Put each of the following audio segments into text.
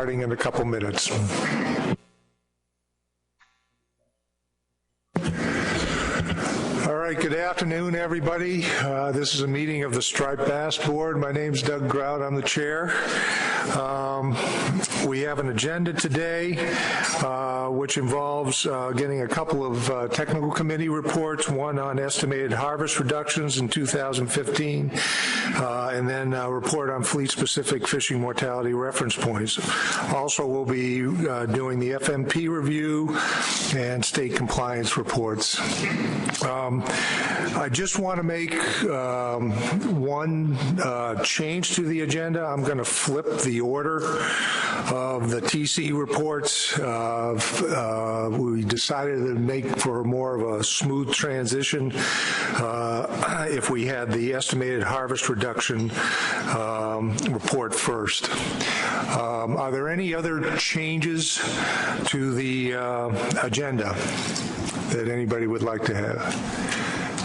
starting in a couple minutes. All right, good afternoon, everybody. This is a meeting of the Striped Bass Board. My name's Doug Grout. I'm the chair. We have an agenda today, which involves getting a couple of technical committee reports, one on estimated harvest reductions in 2015, and then a report on fleet-specific fishing mortality reference points. Also, we'll be doing the FMP review and state compliance reports. I just want to make one change to the agenda. I'm going to flip the order of the TC reports. We decided to make for more of a smooth transition if we had the estimated harvest reduction report first. Are there any other changes to the agenda that anybody would like to have?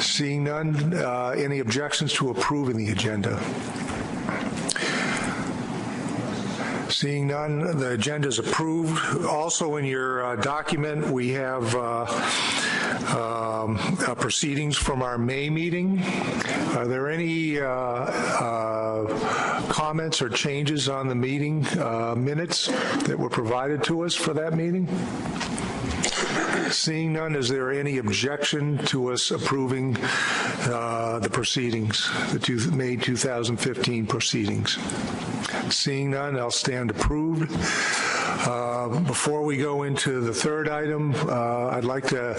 Seeing none, any objections to approving the agenda? Seeing none, the agenda is approved. Also in your document, we have proceedings from our May meeting. Are there any comments or changes on the meeting minutes that were provided to us for that meeting? Seeing none, is there any objection to us approving the proceedings, the May 2015 proceedings? Seeing none, I'll stand approved. Before we go into the third item, I'd like to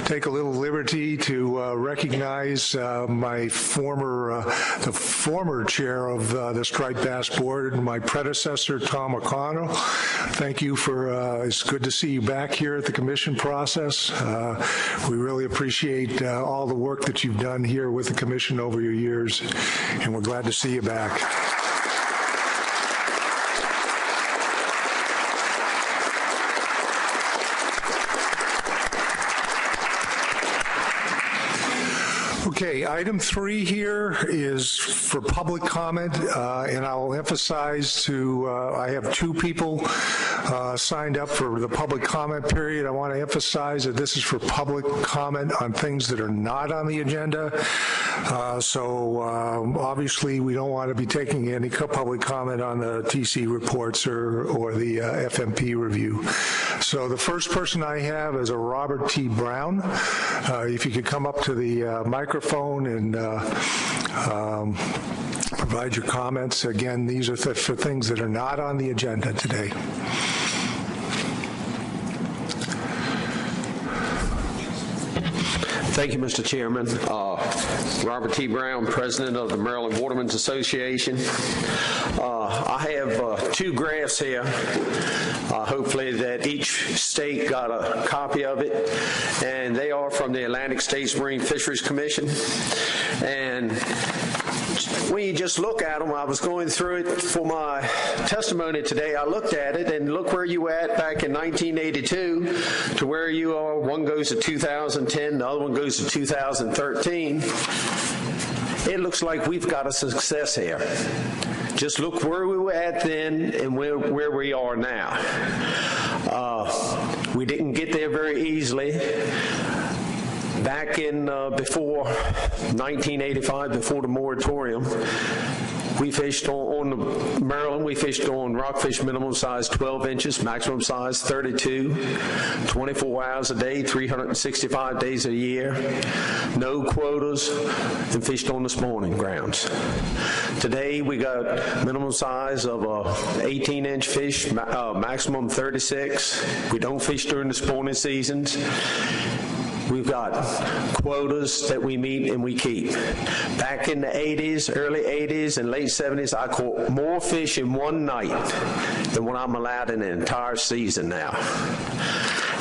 take a little liberty to recognize my the former chair of the Striped Bass Board, my predecessor, Tom O'Connell. Thank you for, it's good to see you back here at the commission process. We really appreciate all the work that you've done here with the commission over your years, and we're glad to see you back. Okay, item 3 here is for public comment, and I'll emphasize I have 2 people signed up for the public comment period. I want to emphasize that this is for public comment on things that are not on the agenda. Obviously we don't want to be taking any public comment on the TC reports or the FMP review. So the first person I have is a Robert T. Brown. If you could come up to the microphone and provide your comments. Again, these are for things that are not on the agenda today. Thank you, Mr. Chairman. Robert T. Brown, President of the Maryland Watermen's Association. I have 2 graphs here. Hopefully that each state got a copy of it, and they are from the Atlantic States Marine Fisheries Commission. And when you just look at them, I was going through it for my testimony today. I looked at it, and look where you were at back in 1982 to where you are. One goes to 2010, the other one goes to 2013. It looks like we've got a success here. Just look where we were at then and where we are now. We didn't get there very easily. Back in before 1985, before the moratorium, we fished on Maryland, we fished on rockfish minimum size 12 inches, maximum size 32, 24 hours a day, 365 days a year, no quotas, and fished on the spawning grounds. Today we got minimum size of 18-inch fish, maximum 36. We don't fish during the spawning seasons. We've got quotas that we meet and we keep. Back in the 80s, early 80s and late 70s, I caught more fish in one night than what I'm allowed in an entire season now.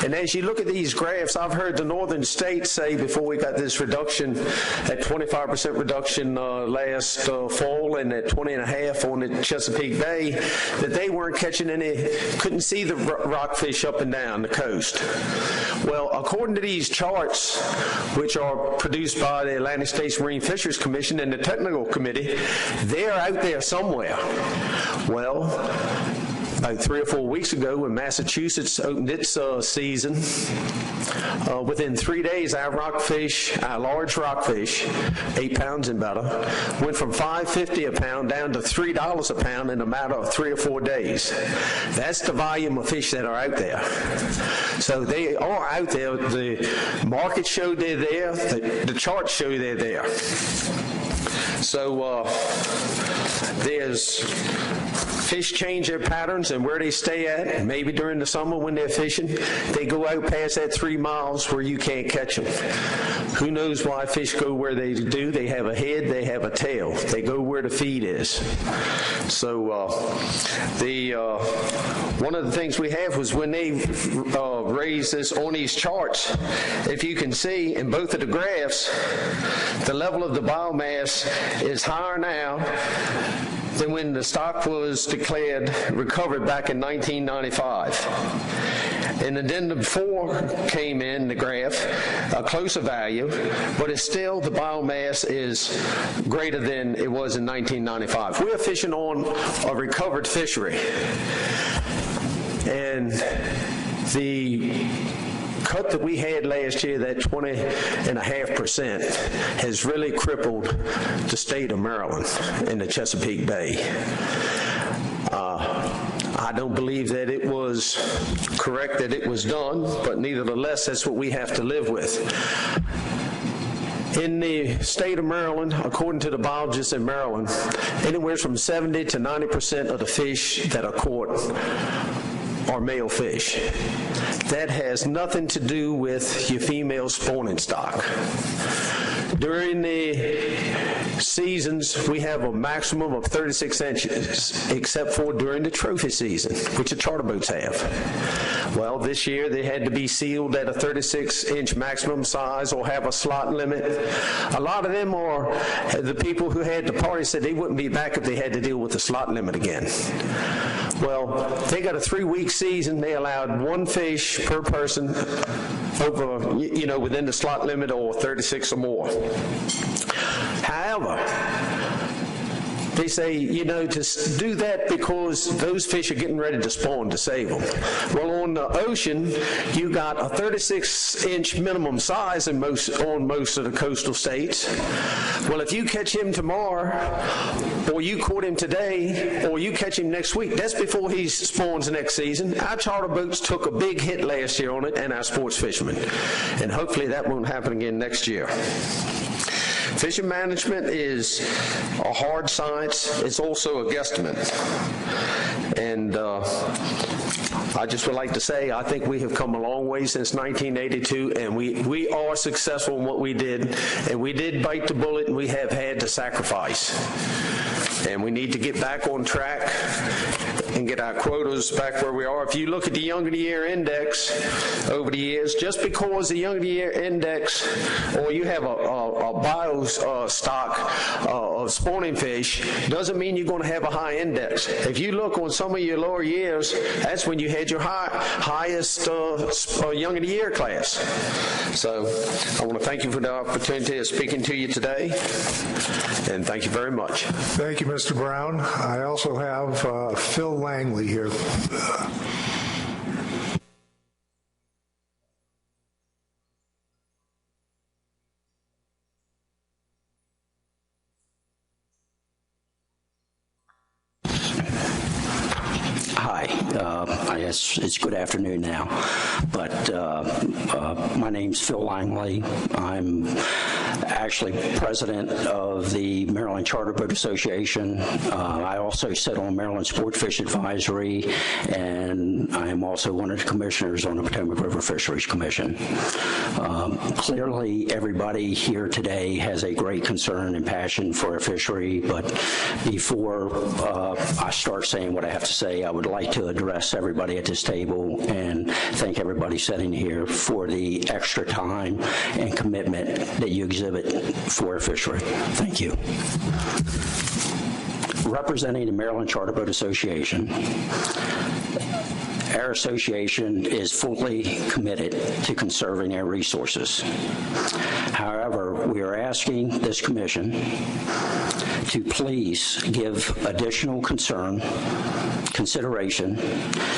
And as you look at these graphs, I've heard the northern states say before we got this reduction, at 25% reduction last fall and at 20.5 on the Chesapeake Bay, that they weren't catching any, couldn't see the rockfish up and down the coast. Well, according to these charts, which are produced by the Atlantic States Marine Fisheries Commission and the Technical Committee, they're out there somewhere. Well, about 3 or 4 weeks ago when Massachusetts opened its season. Within 3 days, our large rockfish, 8 pounds and better, went from $5.50 a pound down to $3 a pound in a matter of 3 or 4 days. That's the volume of fish that are out there. So they are out there. The market showed they're there. The charts show they're there. So there's fish change their patterns and where they stay at. Maybe during the summer when they're fishing, they go out past that 3 miles where you can't catch them. Who knows why fish go where they do? They have a head, they have a tail. They go where the feed is. So one of the things we have was when they raised this on these charts, if you can see in both of the graphs, the level of the biomass is higher now than when the stock was recovered back in 1995. And then the before came in the graph, a closer value, but it's still, the biomass is greater than it was in 1995. We're fishing on a recovered fishery. And the cut that we had last year, that 20.5%, has really crippled the state of Maryland in the Chesapeake Bay. I don't believe that it was correct that it was done, but nevertheless, that's what we have to live with. In the state of Maryland, according to the biologists in Maryland, anywhere from 70 to 90% of the fish that are caught are male fish. That has nothing to do with your female spawning stock. During the seasons, we have a maximum of 36 inches, except for during the trophy season, which the charter boats have. Well, this year they had to be sealed at a 36-inch maximum size or have a slot limit. A lot of them are the people who had the party said they wouldn't be back if they had to deal with the slot limit again. Well, they got a 3-week season. They allowed 1 fish per person over, within the slot limit or 36 or more. However, they say, to do that because those fish are getting ready to spawn to save them. Well, on the ocean, you got a 36-inch minimum size on most of the coastal states. Well, if you catch him tomorrow, or you caught him today, or you catch him next week, that's before he spawns next season. Our charter boats took a big hit last year on it, and our sports fishermen. And hopefully that won't happen again next year. Fishing management is a hard science. It's also a guesstimate. And I just would like to say I think we have come a long way since 1982, and we are successful in what we did. And we did bite the bullet, and we have had to sacrifice. And we need to get back on track and get our quotas back where we are. If you look at the younger year index over the years, just because the younger year index, or you have a bio stock of spawning fish, doesn't mean you're going to have a high index. If you look on some of your lower years, that's when you had your highest younger year class. So I want to thank you for the opportunity of speaking to you today, and thank you very much. Thank you, Mr. Brown. I also have Phil Langley here. It's good afternoon now, but my name's Phil Langley. I'm actually president of the Maryland Charter Boat Association. I also sit on Maryland Sport Fish Advisory, and I am also one of the commissioners on the Potomac River Fisheries Commission. Clearly, everybody here today has a great concern and passion for a fishery, but before I start saying what I have to say, I would like to address everybody at this table and thank everybody sitting here for the extra time and commitment that you exhibit for a fishery. Thank you. Representing the Maryland Charter Boat Association, our association is fully committed to conserving our resources. However, we are asking this commission to please give additional concern consideration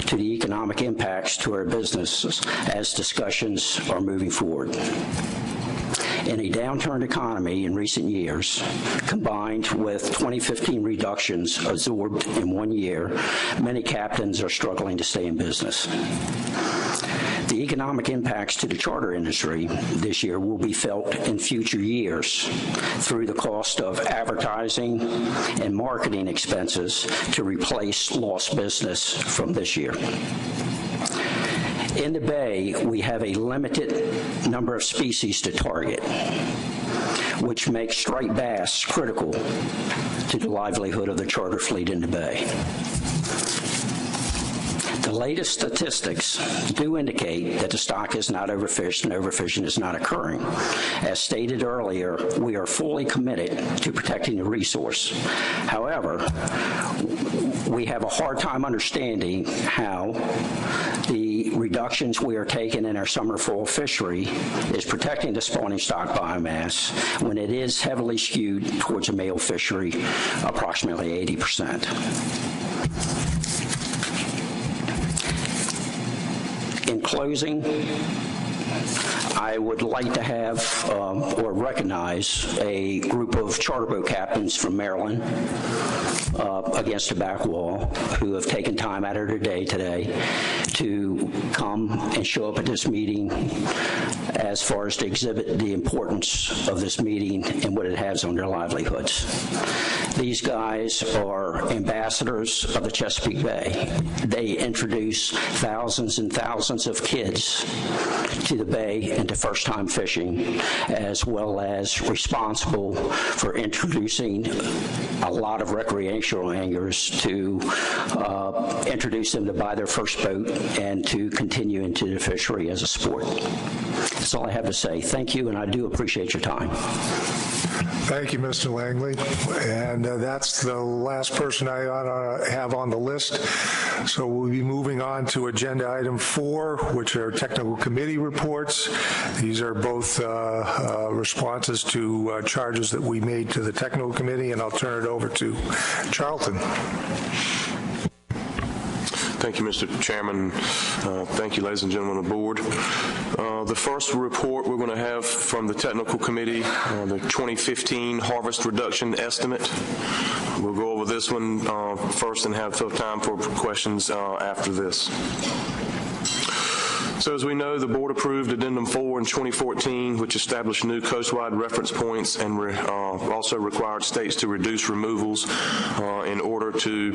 to the economic impacts to our businesses as discussions are moving forward. In a downturned economy in recent years, combined with 2015 reductions absorbed in 1 year, many captains are struggling to stay in business. The economic impacts to the charter industry this year will be felt in future years through the cost of advertising and marketing expenses to replace lost business from this year. In the Bay, we have a limited number of species to target, which makes striped bass critical to the livelihood of the charter fleet in the Bay. The latest statistics do indicate that the stock is not overfished and overfishing is not occurring. As stated earlier, we are fully committed to protecting the resource. However, we have a hard time understanding how the reductions we are taking in our summer fall fishery is protecting the spawning stock biomass when it is heavily skewed towards a male fishery, approximately 80%. In closing, I would like to have or recognize a group of charter boat captains from Maryland against the back wall who have taken time out of their day today to come and show up at this meeting as far as to exhibit the importance of this meeting and what it has on their livelihoods. These guys are ambassadors of the Chesapeake Bay. They introduce thousands and thousands of kids to the Bay and to first-time fishing, as well as responsible for introducing a lot of recreational anglers to introduce them to buy their first boat and to continue into the fishery as a sport. That's all I have to say. Thank you, and I do appreciate your time. Thank you, Mr. Langley. And that's the last person I ought to have on the list. So we'll be moving on to agenda item 4, which are technical committee reports. These are both responses to charges that we made to the technical committee, and I'll turn it over to Charlton. Thank you, Mr. Chairman. Thank you, ladies and gentlemen of the board. The first report we're going to have from the technical committee, the 2015 harvest reduction estimate. We'll go over this one first and have time for questions after this. So as we know, the board approved Addendum 4 in 2014, which established new coastwide reference points and also required states to reduce removals in order to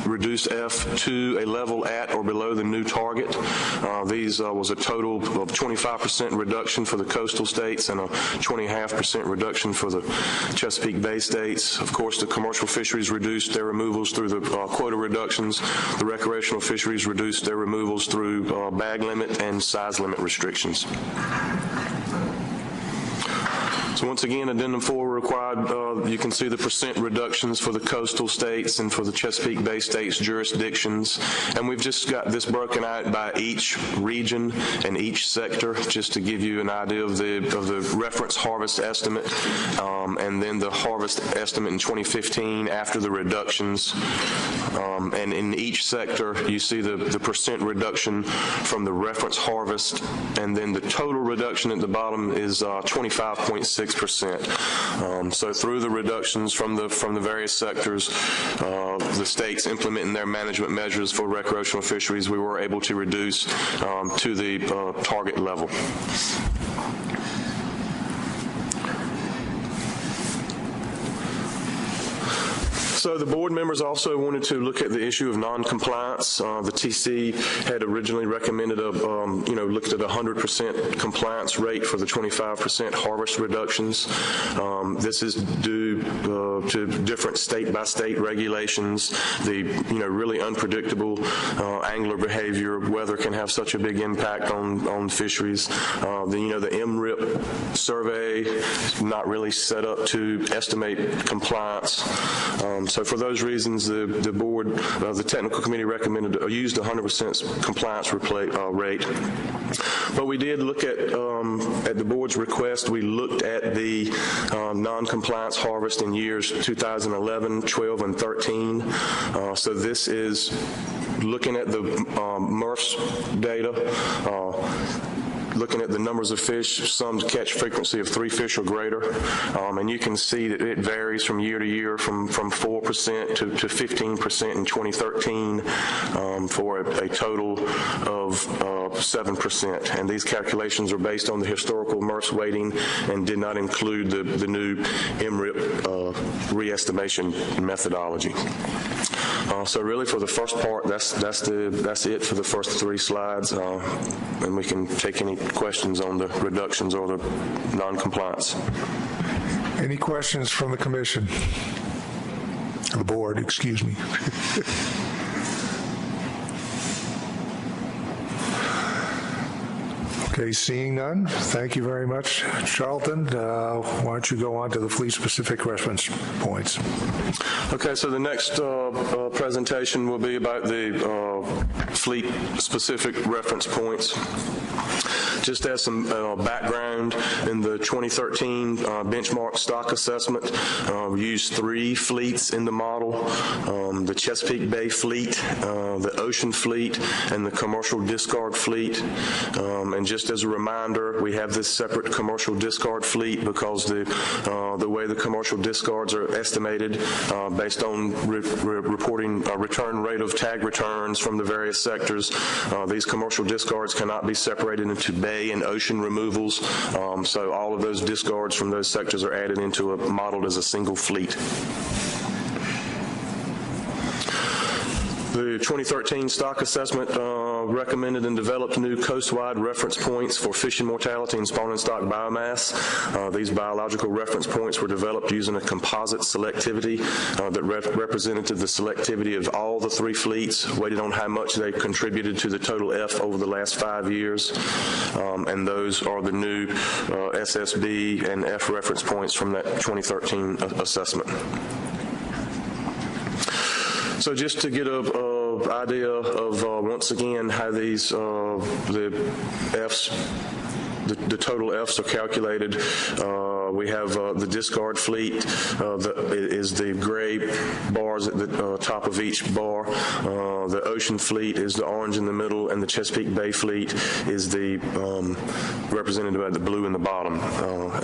reduce F to a level at or below the new target. These was a total of 25% reduction for the coastal states and a 20.5% reduction for the Chesapeake Bay states. Of course, the commercial fisheries reduced their removals through the quota reductions. The recreational fisheries reduced their removals through bag limit and size limit restrictions. So once again, Addendum 4 required, you can see the percent reductions for the coastal states and for the Chesapeake Bay states jurisdictions. And we've just got this broken out by each region and each sector, just to give you an idea of the reference harvest estimate, and then the harvest estimate in 2015 after the reductions. And in each sector, you see the percent reduction from the reference harvest, and then the total reduction at the bottom is 25.6%. So through the reductions from the various sectors, the states implementing their management measures for recreational fisheries, we were able to reduce to the target level. So the board members also wanted to look at the issue of non-compliance. The TC had originally recommended looked at a 100% compliance rate for the 25% harvest reductions. This is due to different state-by-state regulations. The really unpredictable angler behavior, weather can have such a big impact on fisheries. The MRIP survey is not really set up to estimate compliance. So for those reasons, the board, the technical committee recommended used 100% compliance rate. But we did look at the board's request, we looked at the non-compliance harvest in years 2011, 12, and 13. So this is looking at the MRF's data, looking at the numbers of fish, summed catch frequency of 3 fish or greater, and you can see that it varies from year to year from 4% to 15% in 2013 for a total of 7%. And these calculations are based on the historical MRF's weighting and did not include the new MRIP re-estimation methodology. So really for the first part, that's it for the first 3 slides, and we can take any questions on the reductions or the non-compliance. Any questions from the commission? The board, excuse me. Okay, seeing none, thank you very much, Charlton. Why don't you go on to the fleet-specific reference points? Okay, so the next presentation will be about the fleet-specific reference points. Just as some background, in the 2013 benchmark stock assessment, we used 3 fleets in the model, the Chesapeake Bay fleet, the Ocean fleet, and the commercial discard fleet. And just as a reminder, we have this separate commercial discard fleet because the way the commercial discards are estimated based on reporting a return rate of tag returns from the various sectors, these commercial discards cannot be separated into bay and ocean removals, so all of those discards from those sectors are added into a modeled as a single fleet. The 2013 stock assessment recommended and developed new coast-wide reference points for fishing mortality and spawning stock biomass. These biological reference points were developed using a composite selectivity that represented the selectivity of all the 3 fleets, weighted on how much they contributed to the total F over the last 5 years. And those are the new SSB and F reference points from that 2013 assessment. So just to get an idea of, once again, how these, the Fs, the total Fs are calculated, we have the discard fleet is the gray bars at the top of each bar. The Ocean fleet is the orange in the middle, and the Chesapeake Bay fleet is the represented by the blue in the bottom.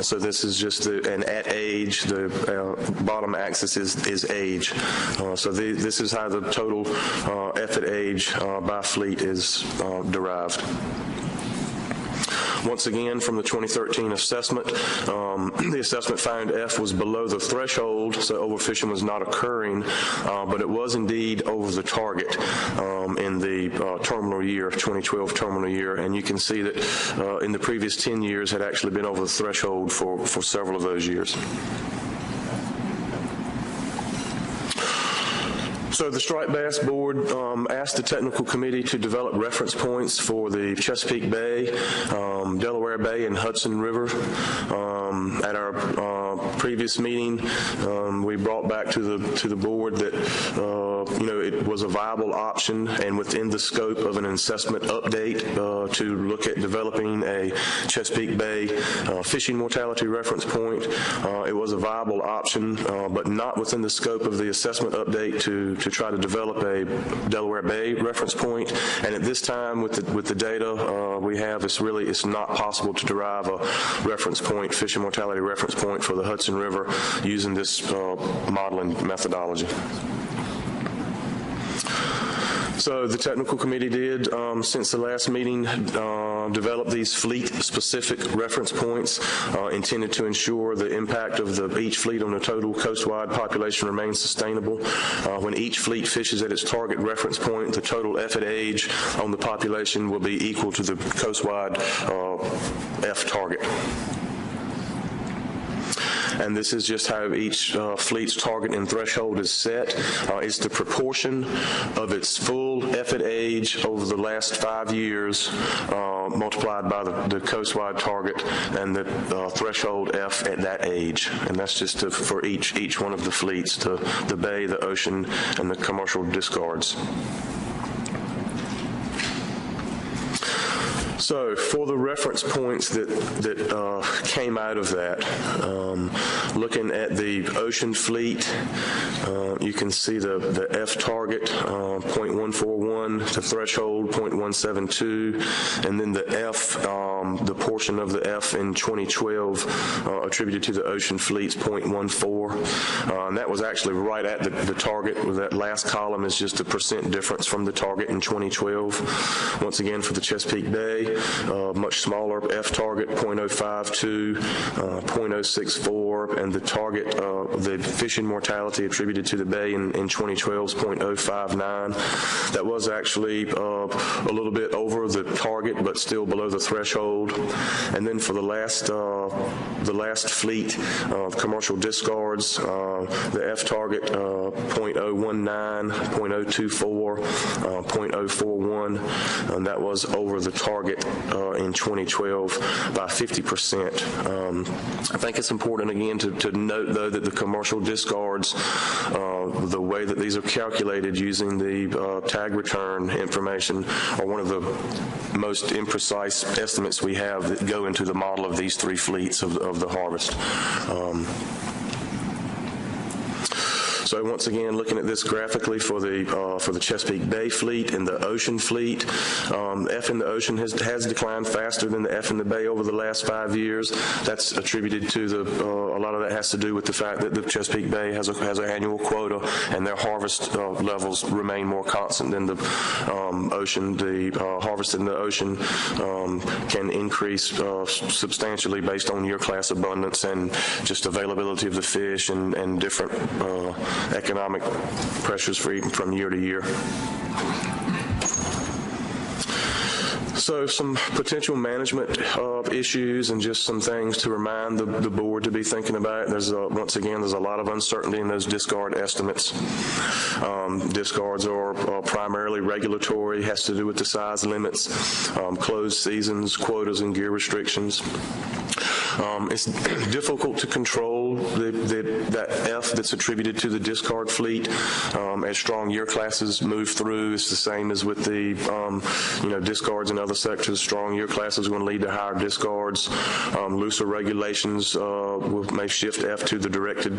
So this is just and at age, the bottom axis is age. So this is how the total F at age by fleet is derived. Once again, from the 2013 assessment, the assessment found F was below the threshold, so overfishing was not occurring, but it was indeed over the target in the terminal year, 2012 terminal year, and you can see that in the previous 10 years had actually been over the threshold for several of those years. So the Striped Bass Board asked the technical committee to develop reference points for the Chesapeake Bay, Delaware Bay, and Hudson River. At our previous meeting, we brought back to the board that it was a viable option and within the scope of an assessment update to look at developing a Chesapeake Bay fishing mortality reference point. It was a viable option, but not within the scope of the assessment update to try to develop a Delaware Bay reference point. And at this time, with the data we have, it's not possible to derive a reference point, fishing mortality reference point for the Hudson River using this modeling methodology. So the technical committee did, since the last meeting, develop these fleet-specific reference points intended to ensure the impact of each fleet on the total coast-wide population remains sustainable. When each fleet fishes at its target reference point, the total F at age on the population will be equal to the coast-wide F target. And this is just how each fleet's target and threshold is set. It's the proportion of its full F at age over the last 5 years multiplied by the coastwide target and the threshold F at that age. And that's just for each one of the fleets, the bay, the ocean, and the commercial discards. So for the reference points that came out of that, looking at the ocean fleet, you can see the F target, 0.141, the threshold, 0.172, and then the F, the portion of the F in 2012 attributed to the ocean fleet's 0.14. And that was actually right at the target. That last column is just a percent difference from the target in 2012. Once again, for the Chesapeake Bay, much smaller F target, 0.052, 0.064, and the target, the fishing mortality attributed to the bay in 2012 is 0.059. That was actually a little bit over the target, but still below the threshold. And then for the last fleet of commercial discards, the F target, 0.019, 0.024, 0.041, and that was over the target in 2012 by 50%. I think it's important again to note though that the commercial discards, the way that these are calculated using the tag return information, are one of the most imprecise estimates we have that go into the model of these three fleets of the harvest. So once again, looking at this graphically for the Chesapeake Bay fleet and the ocean fleet, F in the ocean has declined faster than the F in the Bay over the last 5 years. That's attributed to a lot of that has to do with the fact that the Chesapeake Bay has an annual quota, and their harvest levels remain more constant than the ocean. The harvest in the ocean can increase substantially based on year class abundance and just availability of the fish and different economic pressures from year to year. So some potential management issues and just some things to remind the board to be thinking about. Once again, there's a lot of uncertainty in those discard estimates. Discards are primarily regulatory, has to do with the size limits, closed seasons, quotas, and gear restrictions. It's difficult to control that F that's attributed to the discard fleet as strong year classes move through. It's the same as with the discards in other sectors. Strong year classes are going to lead to higher discards. Looser regulations may shift F to the directed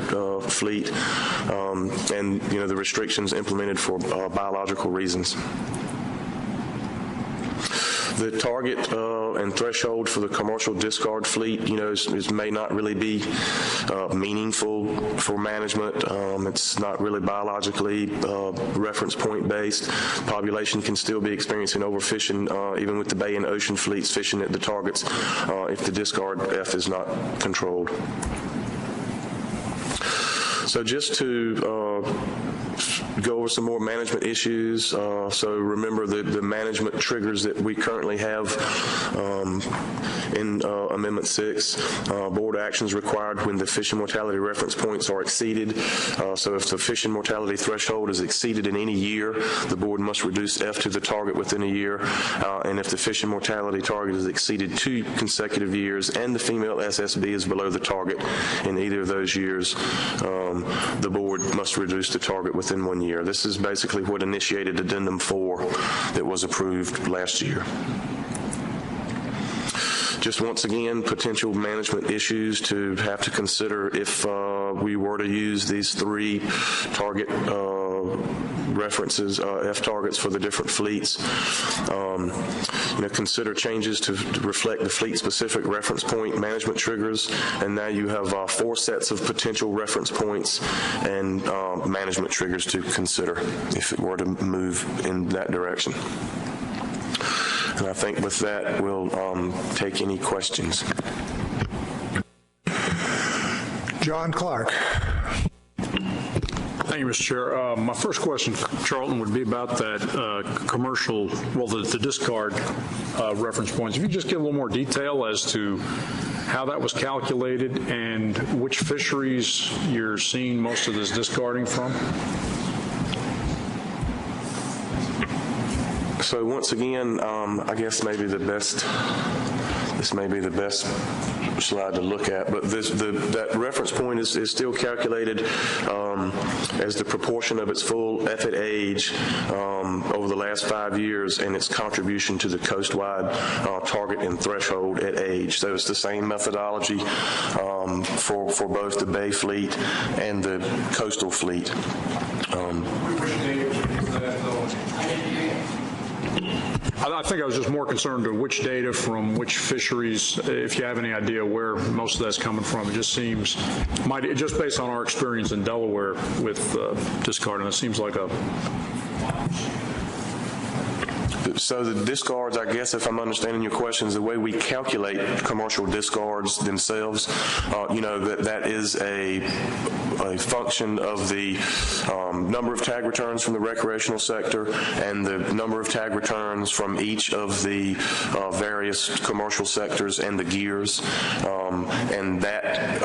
fleet, and the restrictions implemented for biological reasons. The target and threshold for the commercial discard fleet, may not really be meaningful for management. It's not really biologically reference point based. Population can still be experiencing overfishing, even with the bay and ocean fleets fishing at the targets, if the discard F is not controlled. So just to go over some more management issues. So remember the management triggers that we currently have in Amendment 6. Board actions required when the fishing mortality reference points are exceeded. So if the fishing mortality threshold is exceeded in any year, the board must reduce F to the target within a year. And if the fishing mortality target is exceeded 2 consecutive years and the female SSB is below the target in either of those years, the board must reduce the target within 1 year. This is basically what initiated Addendum 4 that was approved last year. Just once again, potential management issues to have to consider if we were to use these 3 target references, F targets for the different fleets. Consider changes to reflect the fleet-specific reference point management triggers, and now you have 4 sets of potential reference points and management triggers to consider if it were to move in that direction. And I think with that, we'll take any questions. John Clark. Thank you, Mr. Chair. My first question, Charlton, would be about that commercial, the discard reference points. If you just give a little more detail as to how that was calculated and which fisheries you're seeing most of this discarding from? So once again, I guess maybe this may be the best slide to look at, but that reference point is still calculated as the proportion of its full effort age over the last 5 years and its contribution to the coast-wide target and threshold at age. So it's the same methodology for both the Bay fleet and the coastal fleet. I think I was just more concerned to which data from which fisheries, if you have any idea where most of that's coming from. It just seems, just based on our experience in Delaware with discarding, it seems like a... So the discards, I guess, if I'm understanding your questions, the way we calculate commercial discards themselves, that is a function of the number of tag returns from the recreational sector and the number of tag returns from each of the various commercial sectors and the gears, and that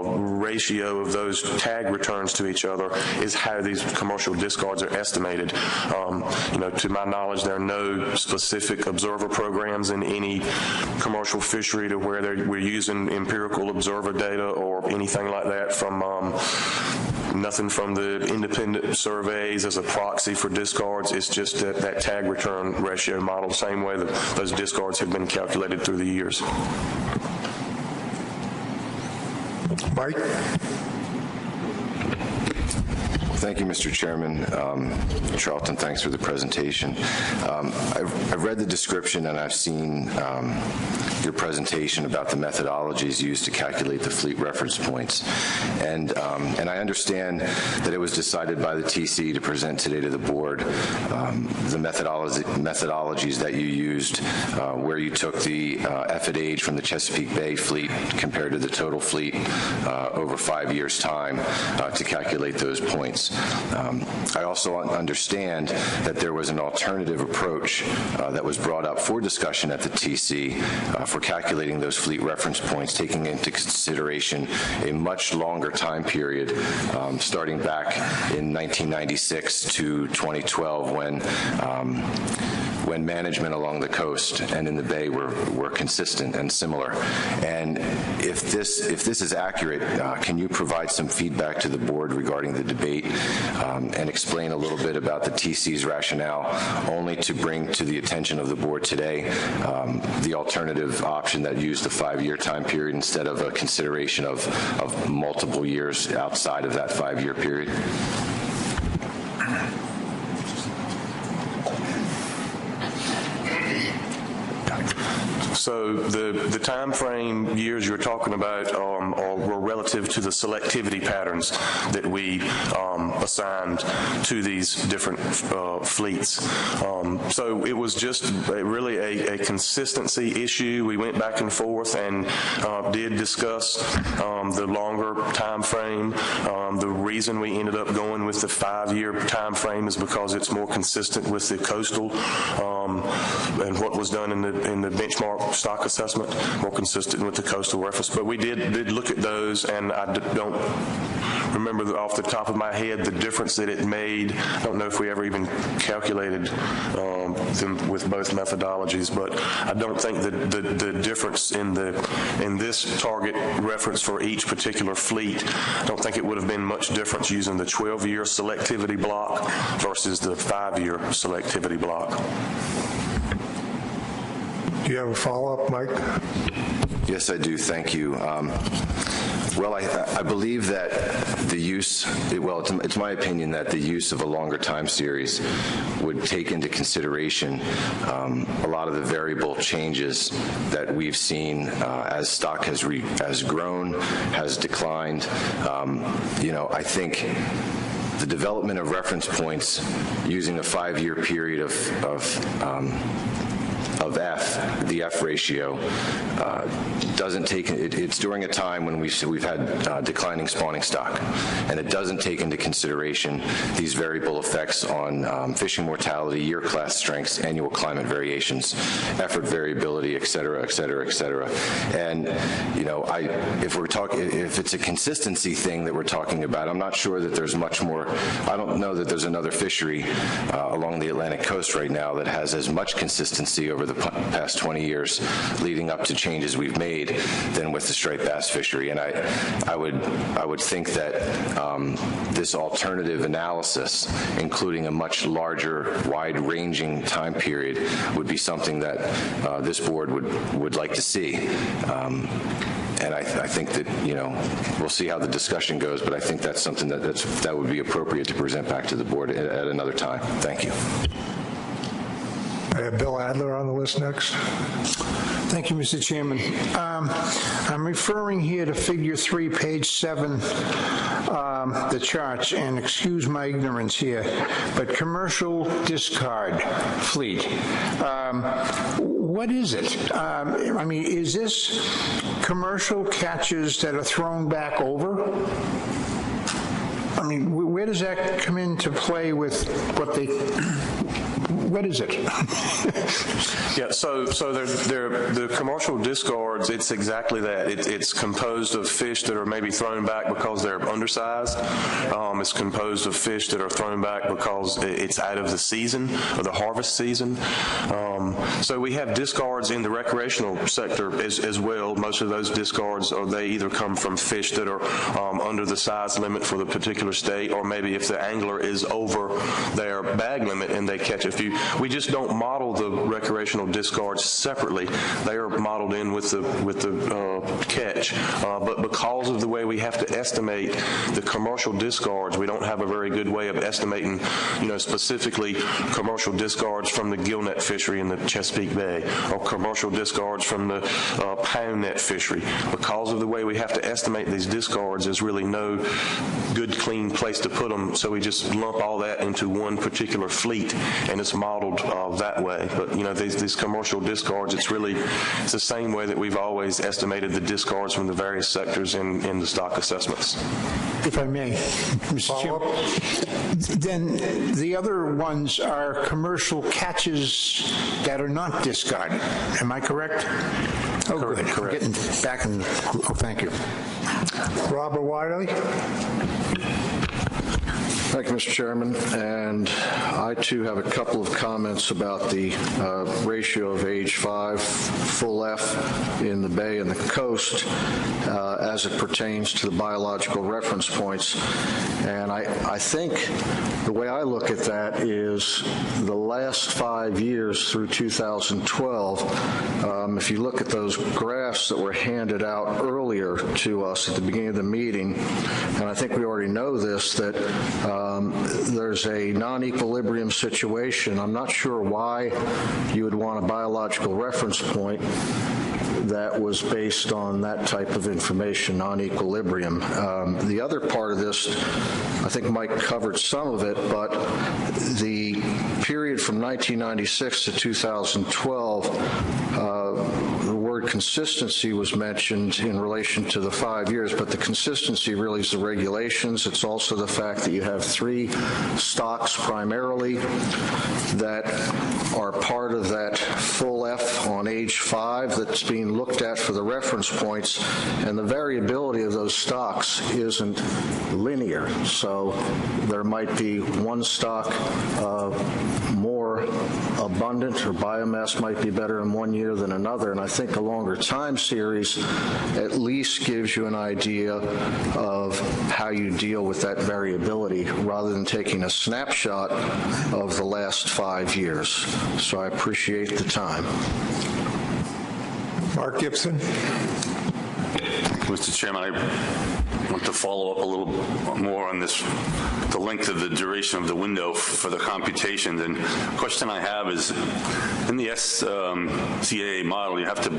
ratio of those tag returns to each other is how these commercial discards are estimated. To my knowledge, there are no specific observer programs in any commercial fishery to where we're using empirical observer data or anything like that from nothing from the independent surveys as a proxy for discards. It's just that tag return ratio model, same way that those discards have been calculated through the years. Mike? Thank you, Mr. Chairman. Charlton, thanks for the presentation. I've read the description and I've seen your presentation about the methodologies used to calculate the fleet reference points. And I understand that it was decided by the TC to present today to the board the methodologies that you used where you took the effort age from the Chesapeake Bay fleet compared to the total fleet over 5 years' time to calculate those points. I also understand that there was an alternative approach that was brought up for discussion at the TC for calculating those fleet reference points, taking into consideration a much longer time period, starting back in 1996 to 2012 when management along the coast and in the Bay were consistent and similar. And if this is accurate, can you provide some feedback to the board regarding the debate and explain a little bit about the TC's rationale, only to bring to the attention of the board today the alternative option that used the 5-year time period instead of a consideration of multiple years outside of that 5-year period? So the time frame years you're talking about were relative to the selectivity patterns that we assigned to these different fleets. So it was just really a consistency issue. We went back and forth and did discuss the longer time frame. The reason we ended up going with the 5-year time frame is because it's more consistent with the coastal and what was done in the benchmark stock assessment, more consistent with the coastal reference. But we did look at those, and I don't remember off the top of my head the difference that it made. I don't know if we ever even calculated them with both methodologies, but I don't think that the difference in this target reference for each particular fleet, I don't think it would have been much difference using the 12-year selectivity block versus the 5-year selectivity block. Do you have a follow-up, Mike? Yes, I do. Thank you. Well, I believe that the use, it's my opinion that the use of a longer time series would take into consideration a lot of the variable changes that we've seen as stock has grown, has declined. I think the development of reference points using a 5-year period of F, the F ratio, doesn't take, it's during a time when we've had declining spawning stock, and it doesn't take into consideration these variable effects on fishing mortality, year class strengths, annual climate variations, effort variability, et cetera, et cetera, et cetera. And, you know, if it's a consistency thing that we're talking about, I'm not sure that there's much more. I don't know that there's another fishery along the Atlantic coast right now that has as much consistency over the past 20 years leading up to changes we've made than with the striped bass fishery. And I would think that this alternative analysis, including a much larger, wide-ranging time period, would be something that this board would like to see. And I think that, you know, we'll see how the discussion goes, but I think that's something that would be appropriate to present back to the board at another time. Thank you. I have Bill Adler on the list next. Thank you, Mr. Chairman. I'm referring here to Figure 3, page 7, the charts, and excuse my ignorance here, but commercial discard fleet. What is it? I mean, is this commercial catches that are thrown back over? I mean, where does that come into play with what is it? Yeah, so the commercial discards, it's exactly that. It's composed of fish that are maybe thrown back because they're undersized. It's composed of fish that are thrown back because it's out of the season, or the harvest season. So we have discards in the recreational sector as well. Most of those discards, they either come from fish that are under the size limit for the particular state, or maybe if the angler is over their bag limit and they catch a few. We just don't model the recreational discards separately. They are modeled in with the catch. But because of the way we have to estimate the commercial discards, we don't have a very good way of estimating, you know, specifically commercial discards from the gillnet fishery in the Chesapeake Bay, or commercial discards from the pound net fishery. Because of the way we have to estimate these discards, there's really no good, clean place to put them, so we just lump all that into one particular fleet, and it's modeled that way. But, you know, these commercial discards, it's the same way that we've always estimated the discards from the various sectors in the stock assessments. If I may, Mr. Chairman, then the other ones are commercial catches that are not discarded. Am I correct? Oh, Correct. good. Correct. I'm getting back in. Oh, thank you. Robert Wiley. Thank you, Mr. Chairman. And I, too, have a couple of comments about the ratio of age 5, full F in the bay and the coast as it pertains to the biological reference points. And I think the way I look at that is the last 5 years through 2012, if you look at those graphs that were handed out earlier to us at the beginning of the meeting, and I think we already know this, that there's a non-equilibrium situation. I'm not sure why you would want a biological reference point that was based on that type of information, non-equilibrium. The other part of this, I think Mike covered some of it, but the period from 1996 to 2012, the word consistency was mentioned in relation to the 5 years, but the consistency really is the regulations. It's also the fact that you have 3 stocks primarily that are part of that full F on age 5 that's being looked at for the reference points, and the variability of those stocks isn't linear. So there might be one stock more abundant, or biomass might be better in 1 year than another, and I think a longer time series at least gives you an idea of how you deal with that variability rather than taking a snapshot of the last 5 years. So I appreciate the time. Mark Gibson. Mr. Chairman, I want to follow up a little more on this, the length of the duration of the window for the computations. And the question I have is, in the SCAA model, you have to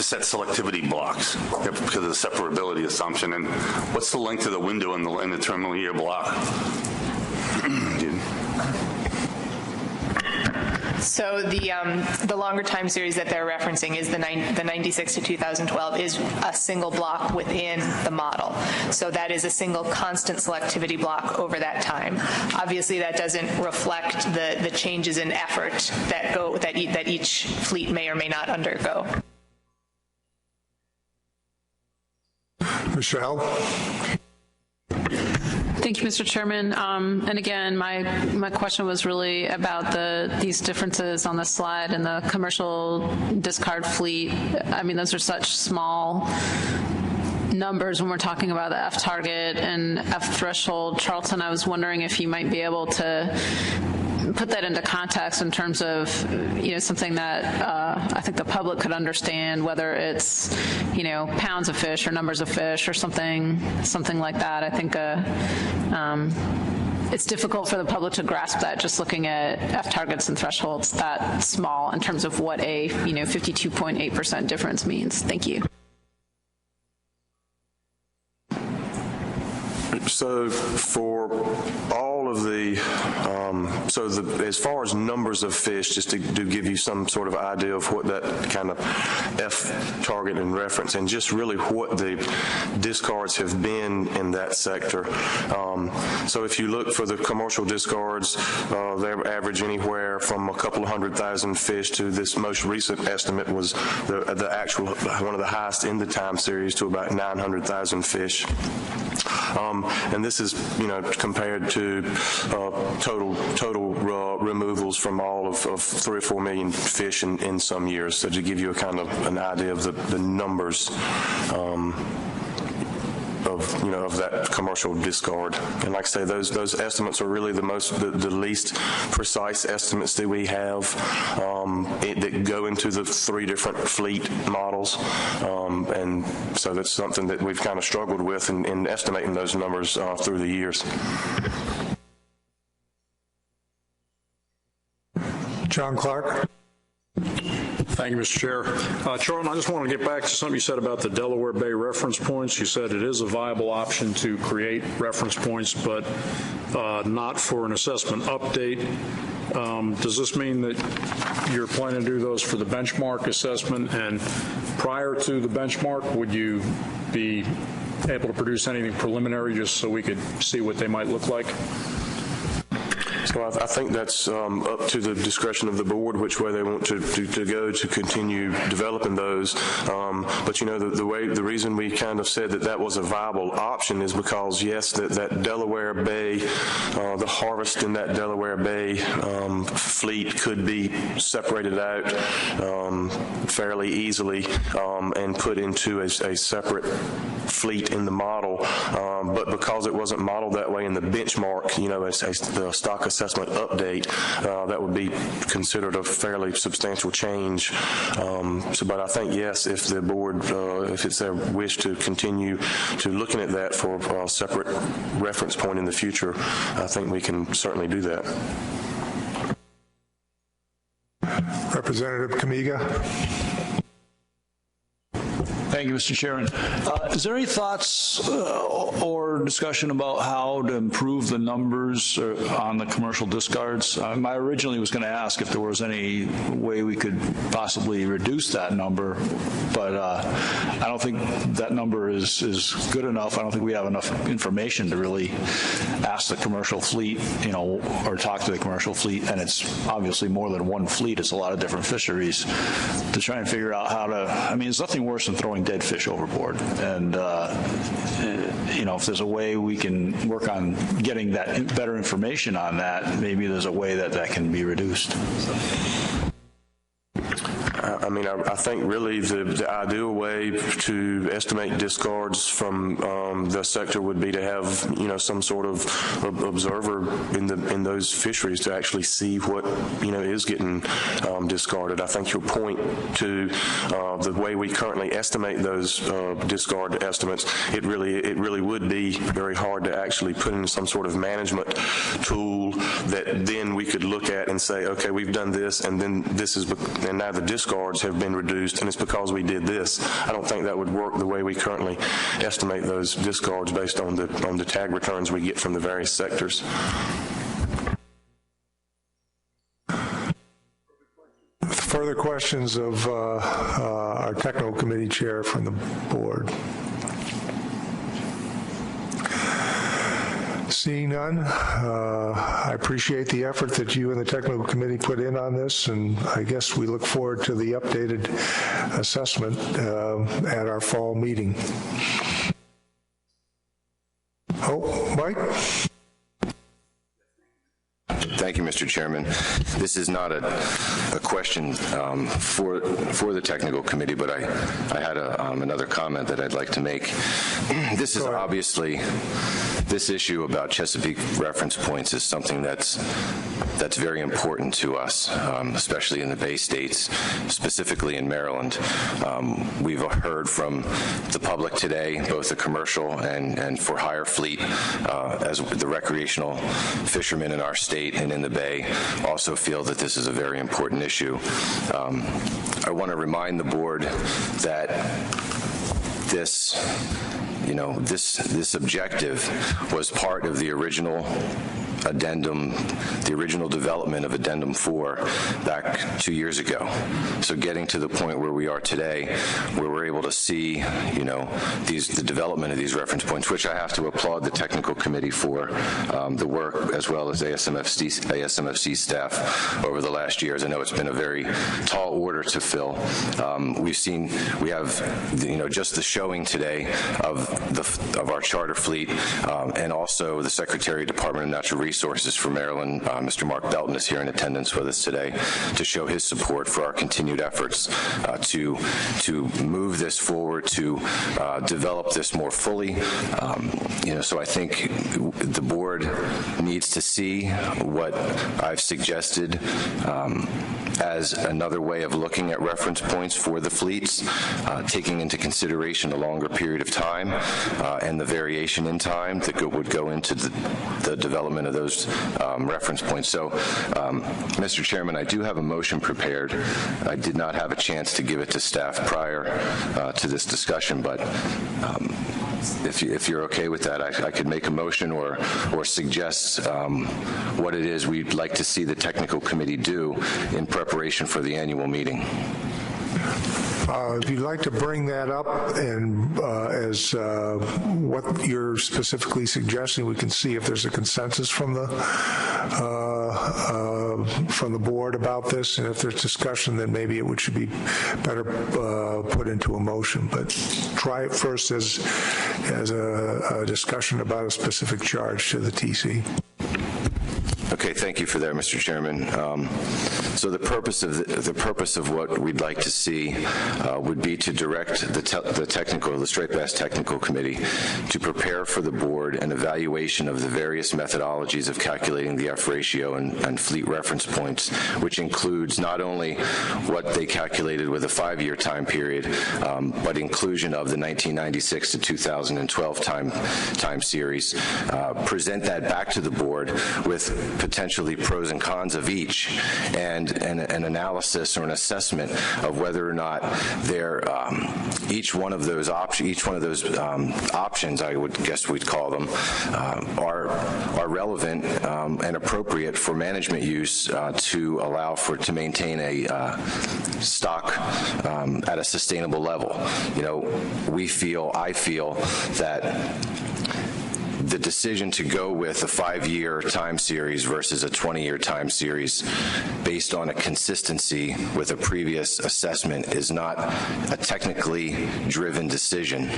set selectivity blocks because of the separability assumption. And what's the length of the window in the terminal year block? So the longer time series that they're referencing is the 96 to 2012 is a single block within the model. So that is a single constant selectivity block over that time. Obviously, that doesn't reflect the changes in effort that each fleet may or may not undergo. Michelle? Thank you, Mr. Chairman. And again, my question was really about these differences on the slide and the commercial discard fleet. I mean, those are such small numbers when we're talking about the F target and F threshold. Charlton, I was wondering if you might be able to put that into context in terms of, something that I think the public could understand, whether it's, pounds of fish or numbers of fish or something like that. I think it's difficult for the public to grasp that just looking at F targets and thresholds that small in terms of what a 52.8% difference means. Thank you. So for all of the, as far as numbers of fish, just to give you some sort of idea of what that kind of F target and reference, and just really what the discards have been in that sector. So if you look for the commercial discards, they average anywhere from a couple of 100,000 fish to this most recent estimate was the actual, one of the highest in the time series, to about 900,000 fish. And this is, compared to total removals from all of 3 or 4 million fish in some years. So to give you a kind of an idea of the numbers of that commercial discard. And like I say, those estimates are really the least precise estimates that we have that go into the 3 different fleet models. And so that's something that we've kind of struggled with in estimating those numbers through the years. John Clark. Thank you, Mr. Chair. Charlton, I just want to get back to something you said about the Delaware Bay reference points. You said it is a viable option to create reference points, but not for an assessment update. Does this mean that you're planning to do those for the benchmark assessment? And prior to the benchmark, would you be able to produce anything preliminary just so we could see what they might look like? So I think that's up to the discretion of the board, which way they want to go to continue developing those. But the reason we kind of said that was a viable option is because yes, that Delaware Bay, the harvest in that Delaware Bay fleet could be separated out fairly easily and put into a separate fleet in the model. But because it wasn't modeled that way in the benchmark, the stock assessment update, that would be considered a fairly substantial change. But I think, yes, if the board, if it's their wish to continue to looking at that for a separate reference point in the future, I think we can certainly do that. Representative Kamiga. Thank you, Mr. Chairman. Is there any thoughts or discussion about how to improve the numbers on the commercial discards? I originally was going to ask if there was any way we could possibly reduce that number, but I don't think that number is good enough. I don't think we have enough information to really ask the commercial fleet, or talk to the commercial fleet, and it's obviously more than one fleet. It's a lot of different fisheries, to try and figure out how to, there's nothing worse than throwing dead fish overboard. And, if there's a way we can work on getting that better information on that, maybe there's a way that can be reduced. I think really the ideal way to estimate discards from the sector would be to have some sort of observer in those fisheries to actually see what is getting discarded. I think your point to the way we currently estimate those discard estimates, it really would be very hard to actually put in some sort of management tool that then we could look at and say, okay, we've done this, and then and now the discards have been reduced, and it's because we did this. I don't think that would work the way we currently estimate those discards based on the tag returns we get from the various sectors. further questions of our technical committee chair from the board? Seeing none, I appreciate the effort that you and the technical committee put in on this, and I guess we look forward to the updated assessment at our fall meeting. Oh, Mike? Thank you, Mr. Chairman. This is not a question for the technical committee, but I had another comment that I'd like to make. This is obviously, this issue about Chesapeake reference points is something that's very important to us, especially in the Bay States, specifically in Maryland. We've heard from the public today, both the commercial and for hire fleet, as the recreational fishermen in our state and in the Bay also feel that this is a very important issue. I want to remind the board that this objective was part of the original addendum, the original development of Addendum 4 back 2 years ago. So getting to the point where we are today, where we're able to see, the development of these reference points, which I have to applaud the technical committee for the work, as well as ASMFC staff over the last years. I know it's been a very tall order to fill. We have, just the showing today of our charter fleet, and also the Secretary of Department of Natural Resources for Maryland, Mr. Mark Belton, is here in attendance with us today to show his support for our continued efforts to move this forward, to develop this more fully. So I think the board needs to see what I've suggested as another way of looking at reference points for the fleets, taking into consideration a longer period of time and the variation in time that would go into the development of those reference points. So, Mr. Chairman, I do have a motion prepared. I did not have a chance to give it to staff prior to this discussion, but if you're okay with that, I could make a motion or suggest what it is we'd like to see the technical committee do in preparation for the annual meeting. If you'd like to bring that up and as what you're specifically suggesting, we can see if there's a consensus from the board about this, and if there's discussion, then maybe it should be better put into a motion. But try it first as a discussion about a specific charge to the TC. Okay, thank you for that, Mr. Chairman. So the purpose of what we'd like to see would be to direct the Straight Bass Technical Committee to prepare for the board an evaluation of the various methodologies of calculating the F ratio and fleet reference points, which includes not only what they calculated with a 5-year time period, but inclusion of the 1996 to 2012 time series. Present that back to the board with potentially pros and cons of each, and an analysis or an assessment of whether or not each one of those options, I would guess we'd call them, are relevant and appropriate for management use to allow to maintain a stock at a sustainable level. I feel that the decision to go with a 5-year time series versus a 20-year time series based on a consistency with a previous assessment is not a technically driven decision.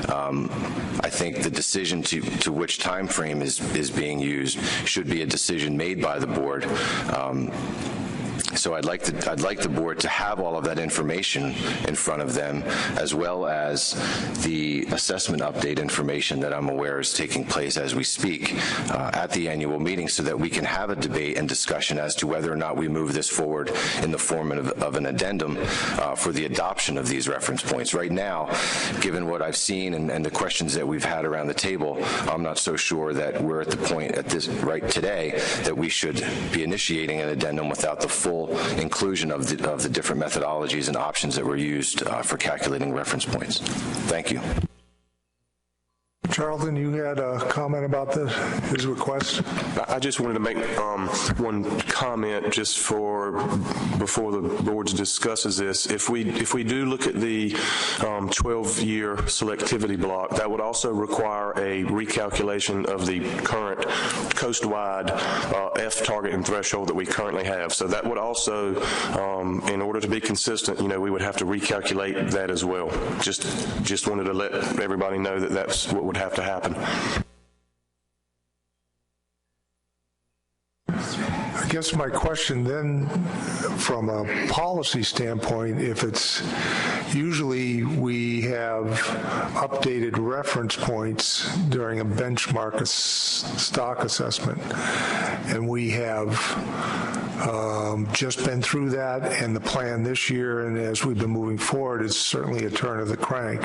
I think the decision to which time frame is being used should be a decision made by the board. So I'd like the board to have all of that information in front of them, as well as the assessment update information that I'm aware is taking place as we speak at the annual meeting, so that we can have a debate and discussion as to whether or not we move this forward in the form of an addendum for the adoption of these reference points. Right now, given what I've seen and the questions that we've had around the table, I'm not so sure that we're at the point right today that we should be initiating an addendum without the full inclusion of the different methodologies and options that were used for calculating reference points. Thank you. Charlton, you had a comment about his request? I just wanted to make one comment just before the board discusses this. If we do look at the 12-year selectivity block, that would also require a recalculation of the current coast-wide F target and threshold that we currently have. So that would also, in order to be consistent, we would have to recalculate that as well. Just wanted to let everybody know that that's what would have to happen. I guess my question then, from a policy standpoint, if it's usually we have updated reference points during a benchmark stock assessment, and we have just been through that, and the plan this year, and as we've been moving forward, is certainly a turn of the crank.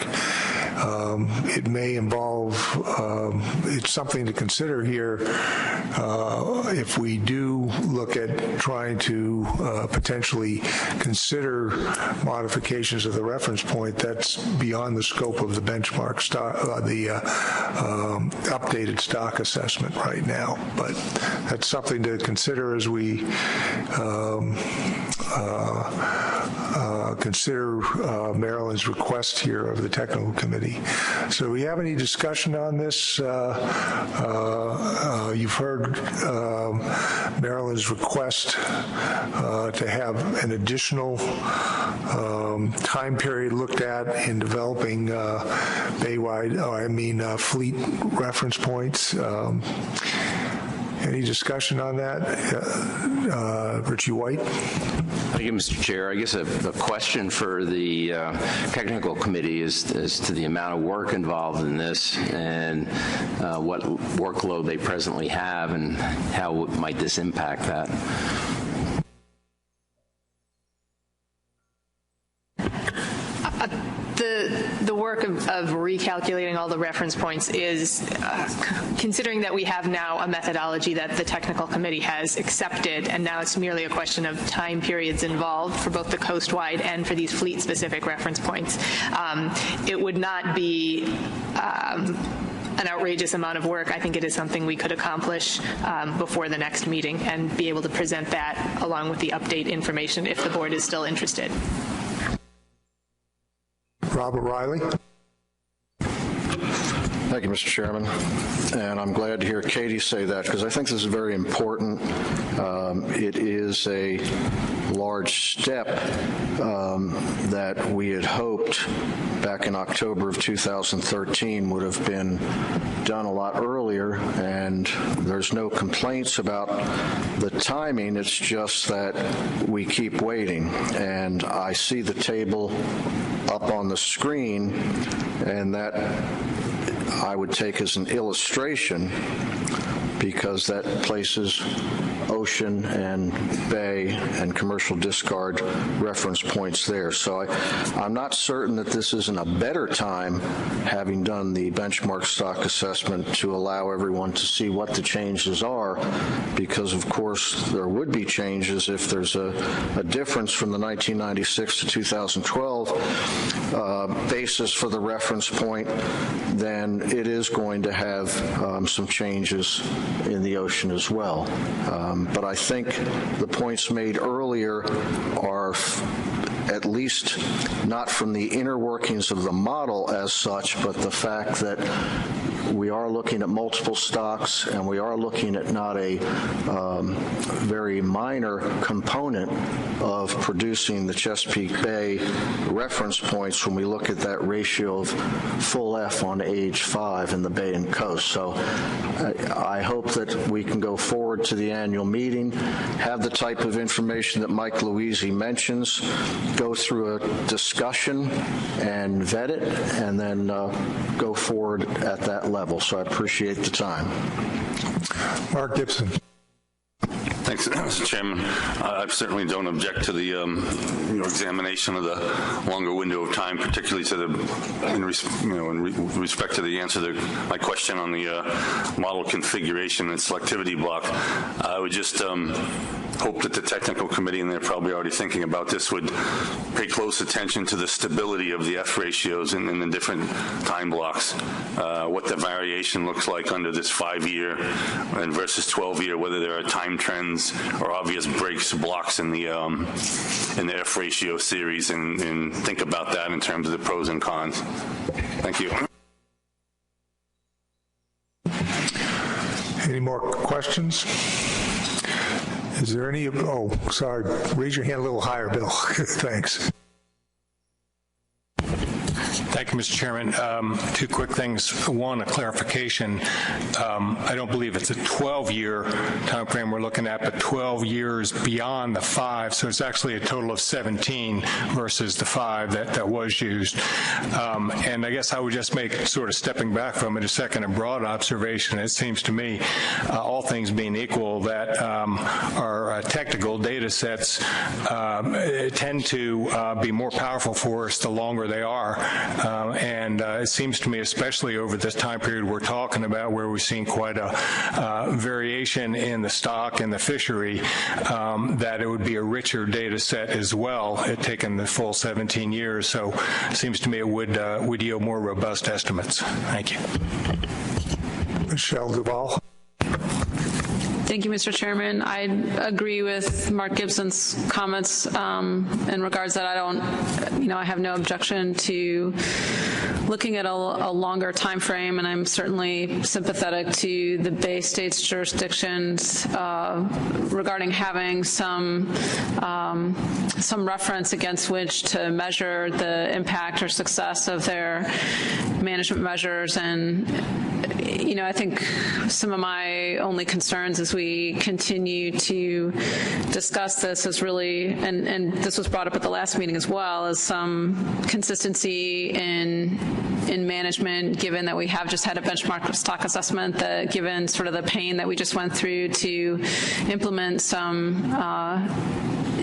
It may involve, it's something to consider here if we do look at trying to potentially consider modifications of the reference point. That's beyond the scope of the benchmark stock, the updated stock assessment right now. But that's something to consider as we consider Maryland's request here of the technical committee. So do we have any discussion on this? You've heard Maryland's request to have an additional time period looked at in developing fleet reference points. Any discussion on that? Richie White? Thank you, Mr. Chair. I guess the question for the technical committee is as to the amount of work involved in this and what workload they presently have and how might this impact that. The work of recalculating all the reference points is considering that we have now a methodology that the technical committee has accepted, and now it's merely a question of time periods involved for both the coast-wide and for these fleet-specific reference points. It would not be an outrageous amount of work. I think it is something we could accomplish before the next meeting and be able to present that along with the update information if the board is still interested. Robert Riley. Thank you, Mr. Chairman. And I'm glad to hear Katie say that because I think this is very important. It is a large step that we had hoped back in October of 2013 would have been done a lot earlier, and there's no complaints about the timing. It's just that we keep waiting. And I see the table up on the screen, and that I would take as an illustration because that places ocean and bay and commercial discard reference points there. So I'm not certain that this isn't a better time, having done the benchmark stock assessment, to allow everyone to see what the changes are, because of course there would be changes if there's a difference from the 1996 to 2012 basis for the reference point. Then it is going to have some changes in the ocean as well. But I think the points made earlier are at least not from the inner workings of the model as such, but the fact that we are looking at multiple stocks, and we are looking at not a very minor component of producing the Chesapeake Bay reference points when we look at that ratio of full F on age 5 in the Bay and Coast. So I hope that we can go forward to the annual meeting, have the type of information that Mike Louisi mentions, go through a discussion and vet it, and then go forward at that level. So I appreciate the time. Mark Gibson. Thanks, Mr. Chairman. I certainly don't object to the your examination of the longer window of time, particularly to the in respect to the answer to my question on the model configuration and selectivity block. I would just hope that the technical committee, and they're probably already thinking about this, would pay close attention to the stability of the F ratios in the different time blocks, what the variation looks like under this 5-year and versus 12-year, whether there are time trends or obvious breaks, blocks in the F ratio series, and think about that in terms of the pros and cons. Thank you. Any more questions? Is there any, oh, sorry, raise your hand a little higher, Bill. Thanks. Thank you, Mr. Chairman. Two quick things. One, a clarification. I don't believe it's a 12-year time frame we're looking at, but 12 years beyond the 5. So it's actually a total of 17 versus the 5 that was used. And I guess I would just make, sort of stepping back from it a second, a broad observation. It seems to me, all things being equal, that our technical data sets tend to be more powerful for us the longer they are. And it seems to me, especially over this time period we're talking about, where we've seen quite a variation in the stock and the fishery, that it would be a richer data set as well, taking the full 17 years. So it seems to me it would yield more robust estimates. Thank you. Michelle Duval. Thank you, Mr. Chairman. I agree with Mark Gibson's comments in regards that I have no objection to looking at a longer time frame, and I'm certainly sympathetic to the Bay States jurisdictions regarding having some reference against which to measure the impact or success of their management measures. And I think some of my only concerns as we continue to discuss this is really, and this was brought up at the last meeting as well, is some consistency in management, given that we have just had a benchmark stock assessment, that given sort of the pain that we just went through to implement some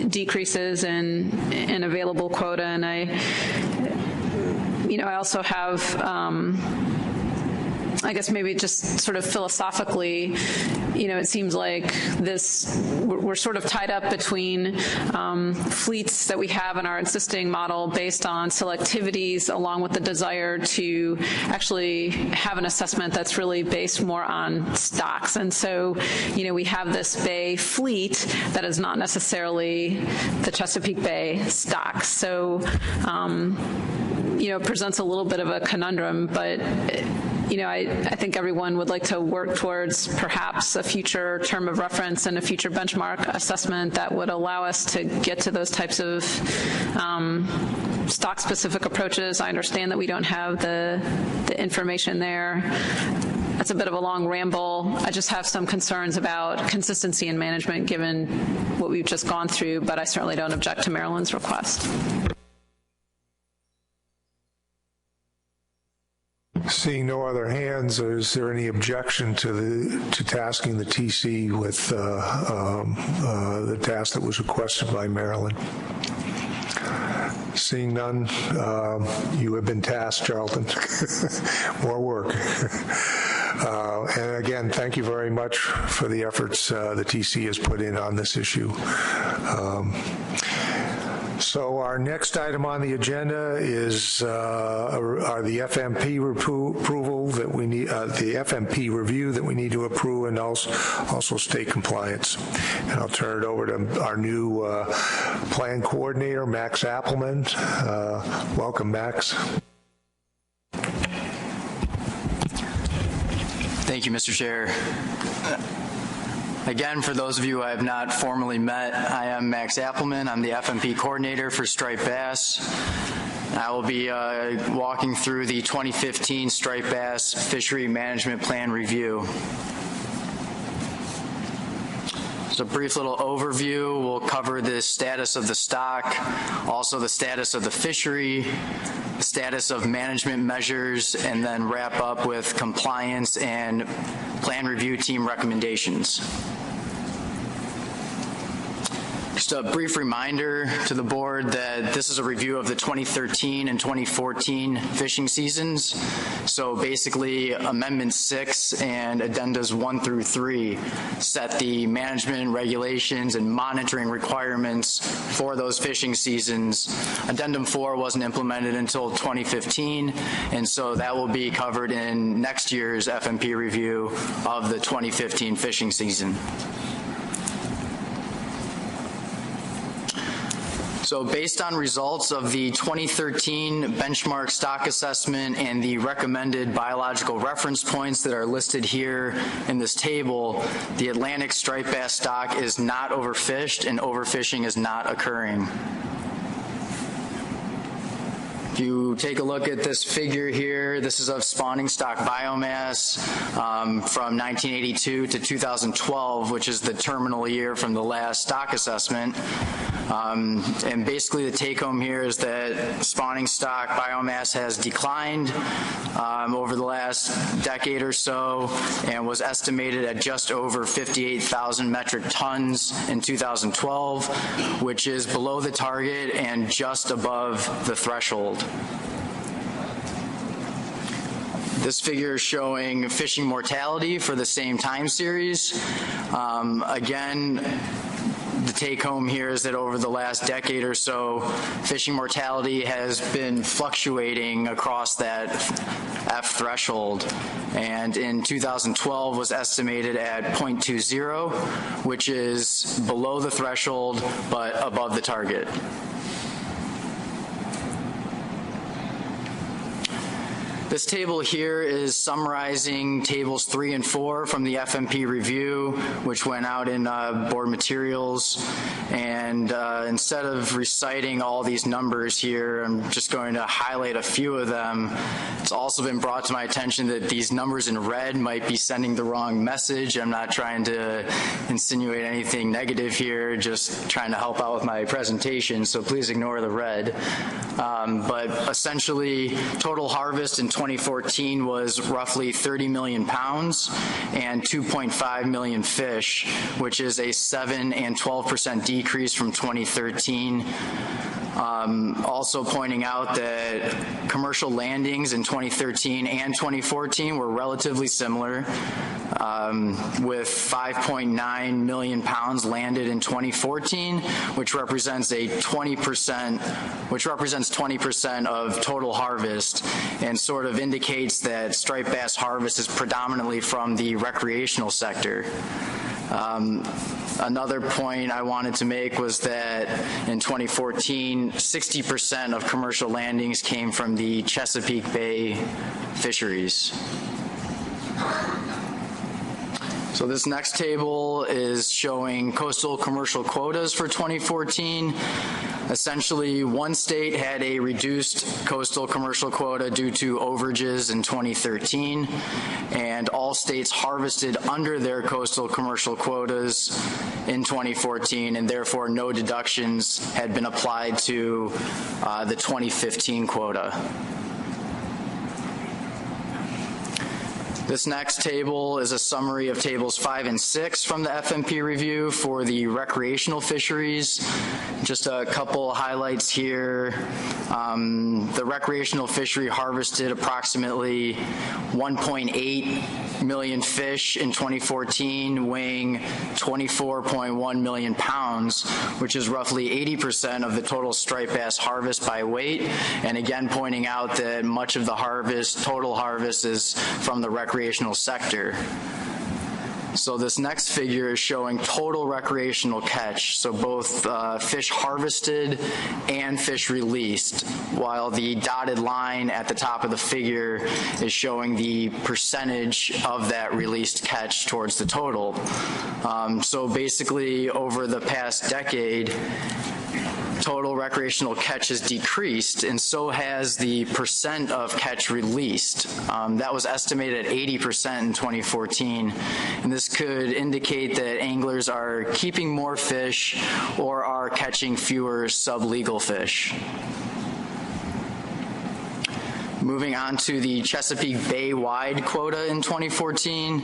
decreases in available quota. And I also have I guess maybe just sort of philosophically, it seems like we're sort of tied up between fleets that we have in our existing model based on selectivities, along with the desire to actually have an assessment that's really based more on stocks. And so, we have this Bay fleet that is not necessarily the Chesapeake Bay stocks. So, it presents a little bit of a conundrum, but I think everyone would like to work towards perhaps a future term of reference and a future benchmark assessment that would allow us to get to those types of stock-specific approaches. I understand that we don't have the information there. That's a bit of a long ramble. I just have some concerns about consistency in management given what we've just gone through, but I certainly don't object to Maryland's request. Seeing no other hands, is there any objection to tasking the TC with the task that was requested by Maryland? Seeing none, you have been tasked, Charlton. More work. And again, thank you very much for the efforts the TC has put in on this issue. So our next item on the agenda is are the FMP approval that we need, the FMP review that we need to approve, and also state compliance. And I'll turn it over to our new plan coordinator, Max Appelman. Welcome, Max. Thank you, Mr. Chair. Again, for those of you I have not formally met, I am Max Appelman. I'm the FMP coordinator for striped bass. I will be walking through the 2015 striped bass fishery management plan review. So a brief little overview. We'll cover the status of the stock, also the status of the fishery, the status of management measures, and then wrap up with compliance and plan review team recommendations. Just a brief reminder to the board that this is a review of the 2013 and 2014 fishing seasons. So basically, Amendment 6 and Addendas 1 through 3 set the management regulations and monitoring requirements for those fishing seasons. Addendum 4 wasn't implemented until 2015, and so that will be covered in next year's FMP review of the 2015 fishing season. So based on results of the 2013 benchmark stock assessment and the recommended biological reference points that are listed here in this table, the Atlantic striped bass stock is not overfished and overfishing is not occurring. If you take a look at this figure here, this is of spawning stock biomass from 1982 to 2012, which is the terminal year from the last stock assessment. And basically the take home here is that spawning stock biomass has declined over the last decade or so and was estimated at just over 58,000 metric tons in 2012, which is below the target and just above the threshold. This figure is showing fishing mortality for the same time series. Again, the take home here is that over the last decade or so, fishing mortality has been fluctuating across that F threshold, and in 2012 was estimated at 0.20, which is below the threshold but above the target. This table here is summarizing tables 3 and 4 from the FMP review, which went out in board materials. And instead of reciting all these numbers here, I'm just going to highlight a few of them. It's also been brought to my attention that these numbers in red might be sending the wrong message. I'm not trying to insinuate anything negative here, just trying to help out with my presentation, so please ignore the red. But essentially, total harvest in 2014 was roughly 30 million pounds and 2.5 million fish, which is a 7 and 12% decrease from 2013. Also pointing out that commercial landings in 2013 and 2014 were relatively similar, with 5.9 million pounds landed in 2014, which represents 20% of total harvest, and sort of indicates that striped bass harvest is predominantly from the recreational sector. Another point I wanted to make was that in 2014, 60% of commercial landings came from the Chesapeake Bay fisheries. So this next table is showing coastal commercial quotas for 2014. Essentially, one state had a reduced coastal commercial quota due to overages in 2013, and all states harvested under their coastal commercial quotas in 2014, and therefore no deductions had been applied to the 2015 quota. This next table is a summary of tables 5 and 6 from the FMP review for the recreational fisheries. Just a couple highlights here. The recreational fishery harvested approximately 1.8 million fish in 2014, weighing 24.1 million pounds, which is roughly 80% of the total striped bass harvest by weight. And again, pointing out that much of the harvest, total harvest, is from the recreational sector. So this next figure is showing total recreational catch, so both fish harvested and fish released, while the dotted line at the top of the figure is showing the percentage of that released catch towards the total. So basically, over the past decade, total recreational catch has decreased, and so has the percent of catch released. That was estimated at 80% in 2014, and this could indicate that anglers are keeping more fish or are catching fewer sublegal fish. Moving on to the Chesapeake Bay-wide quota in 2014.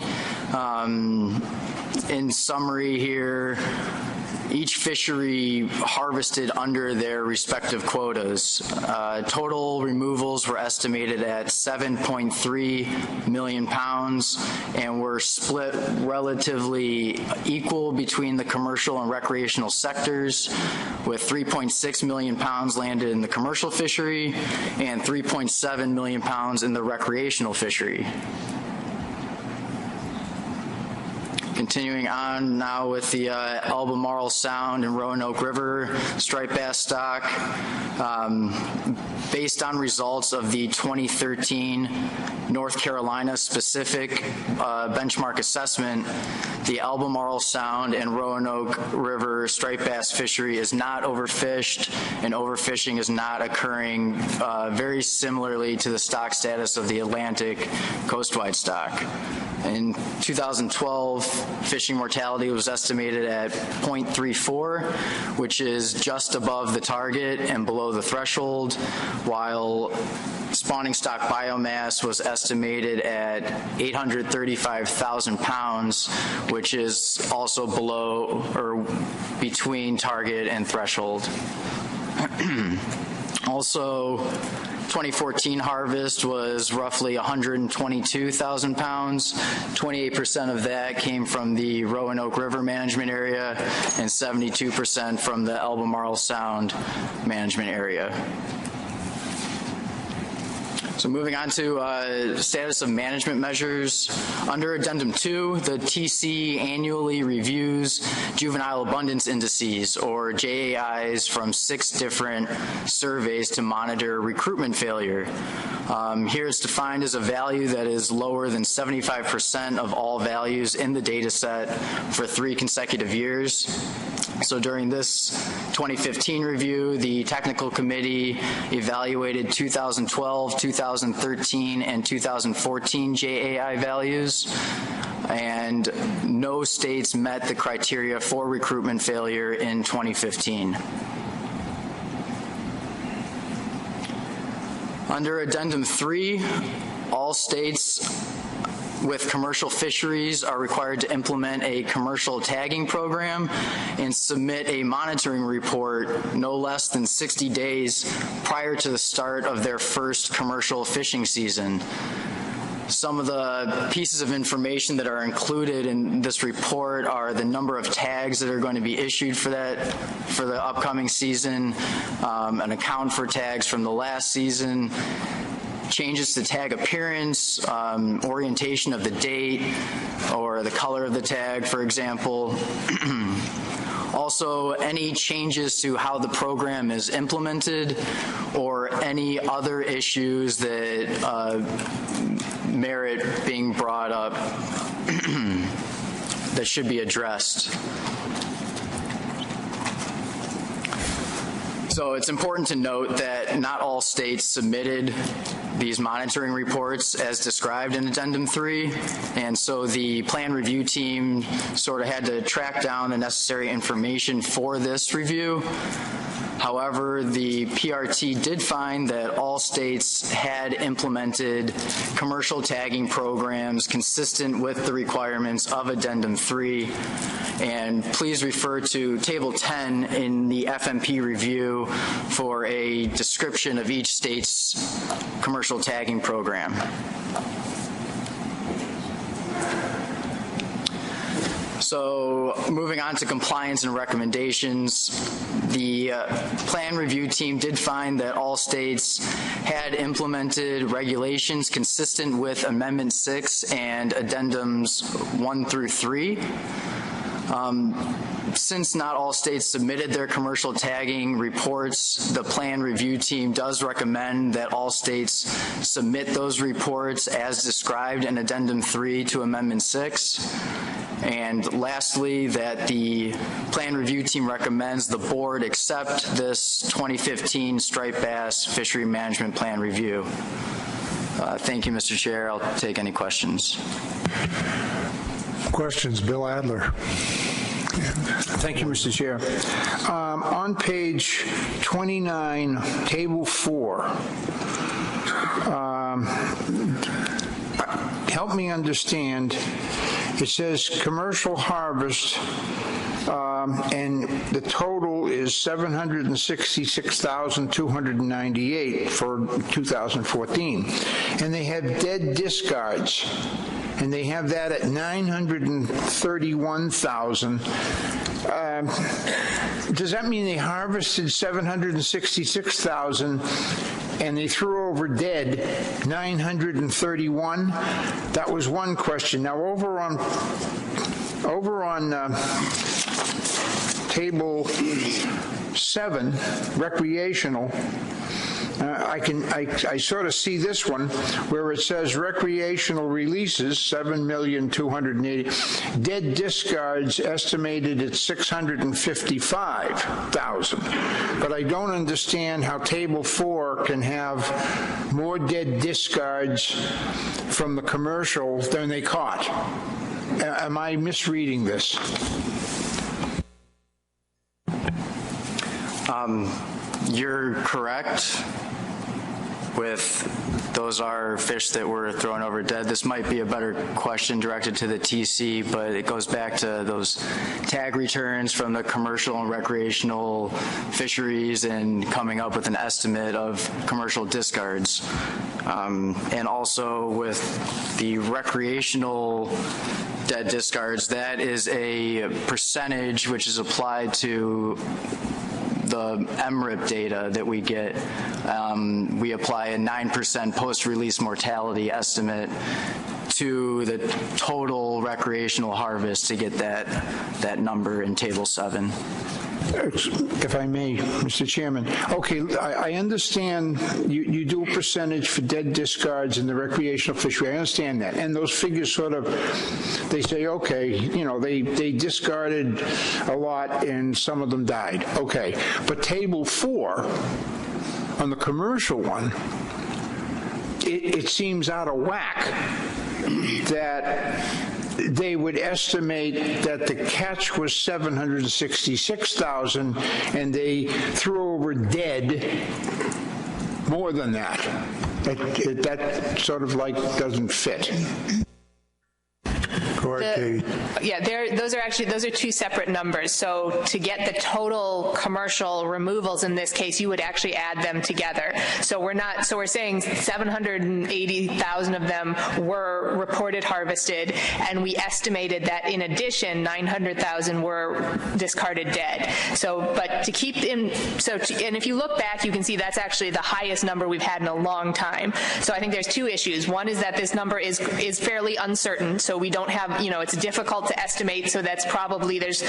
In summary here, each fishery harvested under their respective quotas. Total removals were estimated at 7.3 million pounds and were split relatively equal between the commercial and recreational sectors, with 3.6 million pounds landed in the commercial fishery and 3.7 million pounds in the recreational fishery. Continuing on now with the Albemarle Sound and Roanoke River striped bass stock. Based on results of the 2013 North Carolina specific benchmark assessment, the Albemarle Sound and Roanoke River striped bass fishery is not overfished, and overfishing is not occurring very similarly to the stock status of the Atlantic coastwide stock. In 2012, fishing mortality was estimated at 0.34, which is just above the target and below the threshold, while spawning stock biomass was estimated at 835,000 pounds, which is also below or between target and threshold. Also, 2014 harvest was roughly 122,000 pounds. 28% of that came from the Roanoke River management area and 72% from the Albemarle Sound management area. So moving on to status of management measures. Under Addendum 2, the TC annually reviews juvenile abundance indices, or JAIs, from 6 different surveys to monitor recruitment failure. Here it's defined as a value that is lower than 75% of all values in the data set for 3 consecutive years. So during this 2015 review, the technical committee evaluated 2012, 2013, and 2014 JAI values, and no states met the criteria for recruitment failure in 2015. Under Addendum 3, all states with commercial fisheries are required to implement a commercial tagging program and submit a monitoring report no less than 60 days prior to the start of their first commercial fishing season. Some of the pieces of information that are included in this report are the number of tags that are going to be issued for the upcoming season, an account for tags from the last season, changes to tag appearance, orientation of the date, or the color of the tag, for example. Also, any changes to how the program is implemented or any other issues that merit being brought up that should be addressed. So it's important to note that not all states submitted these monitoring reports as described in Addendum 3, and so the plan review team sort of had to track down the necessary information for this review. However, the PRT did find that all states had implemented commercial tagging programs consistent with the requirements of Addendum 3. And please refer to Table 10 in the FMP review for a description of each state's commercial tagging program. So moving on to compliance and recommendations, the plan review team did find that all states had implemented regulations consistent with Amendment 6 and Addendums 1 through 3. Since not all states submitted their commercial tagging reports, the plan review team does recommend that all states submit those reports as described in Addendum 3 to Amendment 6. And lastly, that the plan review team recommends the board accept this 2015 striped bass fishery management plan review. Thank you, Mr. Chair. I'll take any questions. Questions, Bill Adler. Thank you, Mr. Chair. On page 29, Table 4, help me understand. It says commercial harvest and the total is 766,298 for 2014. And they have dead discards, and they have that at 931,000. Does that mean they harvested 766,000 and they threw over dead 931? That was one question. Now over on table 7, recreational, I sort of see this one where it says recreational releases 7,280,000, dead discards estimated at 655,000. But I don't understand how table 4 can have more dead discards from the commercial than they caught. Am I misreading this? You're correct. With those are fish that were thrown over dead. This might be a better question directed to the TC, but it goes back to those tag returns from the commercial and recreational fisheries and coming up with an estimate of commercial discards. And also with the recreational dead discards, that is a percentage which is applied to the MRIP data that we get. We apply a 9% post-release mortality estimate to the total recreational harvest to get that number in Table 7. If I may, Mr. Chairman. Okay, I understand you do a percentage for dead discards in the recreational fishery. I understand that. And those figures sort of, they say, okay, you know, they discarded a lot and some of them died. Okay, but Table 4, on the commercial one, it seems out of whack that they would estimate that the catch was 766,000 and they threw over dead more than that. That sort of like doesn't fit. Those are two separate numbers. So to get the total commercial removals in this case, you would actually add them together. So we're saying 780,000 of them were reported harvested, and we estimated that in addition 900,000 were discarded dead. So, but to keep in, and if you look back, you can see that's actually the highest number we've had in a long time. So I think there's two issues. One is that this number is fairly uncertain, so we don't have, it's difficult to estimate, so that's probably, there's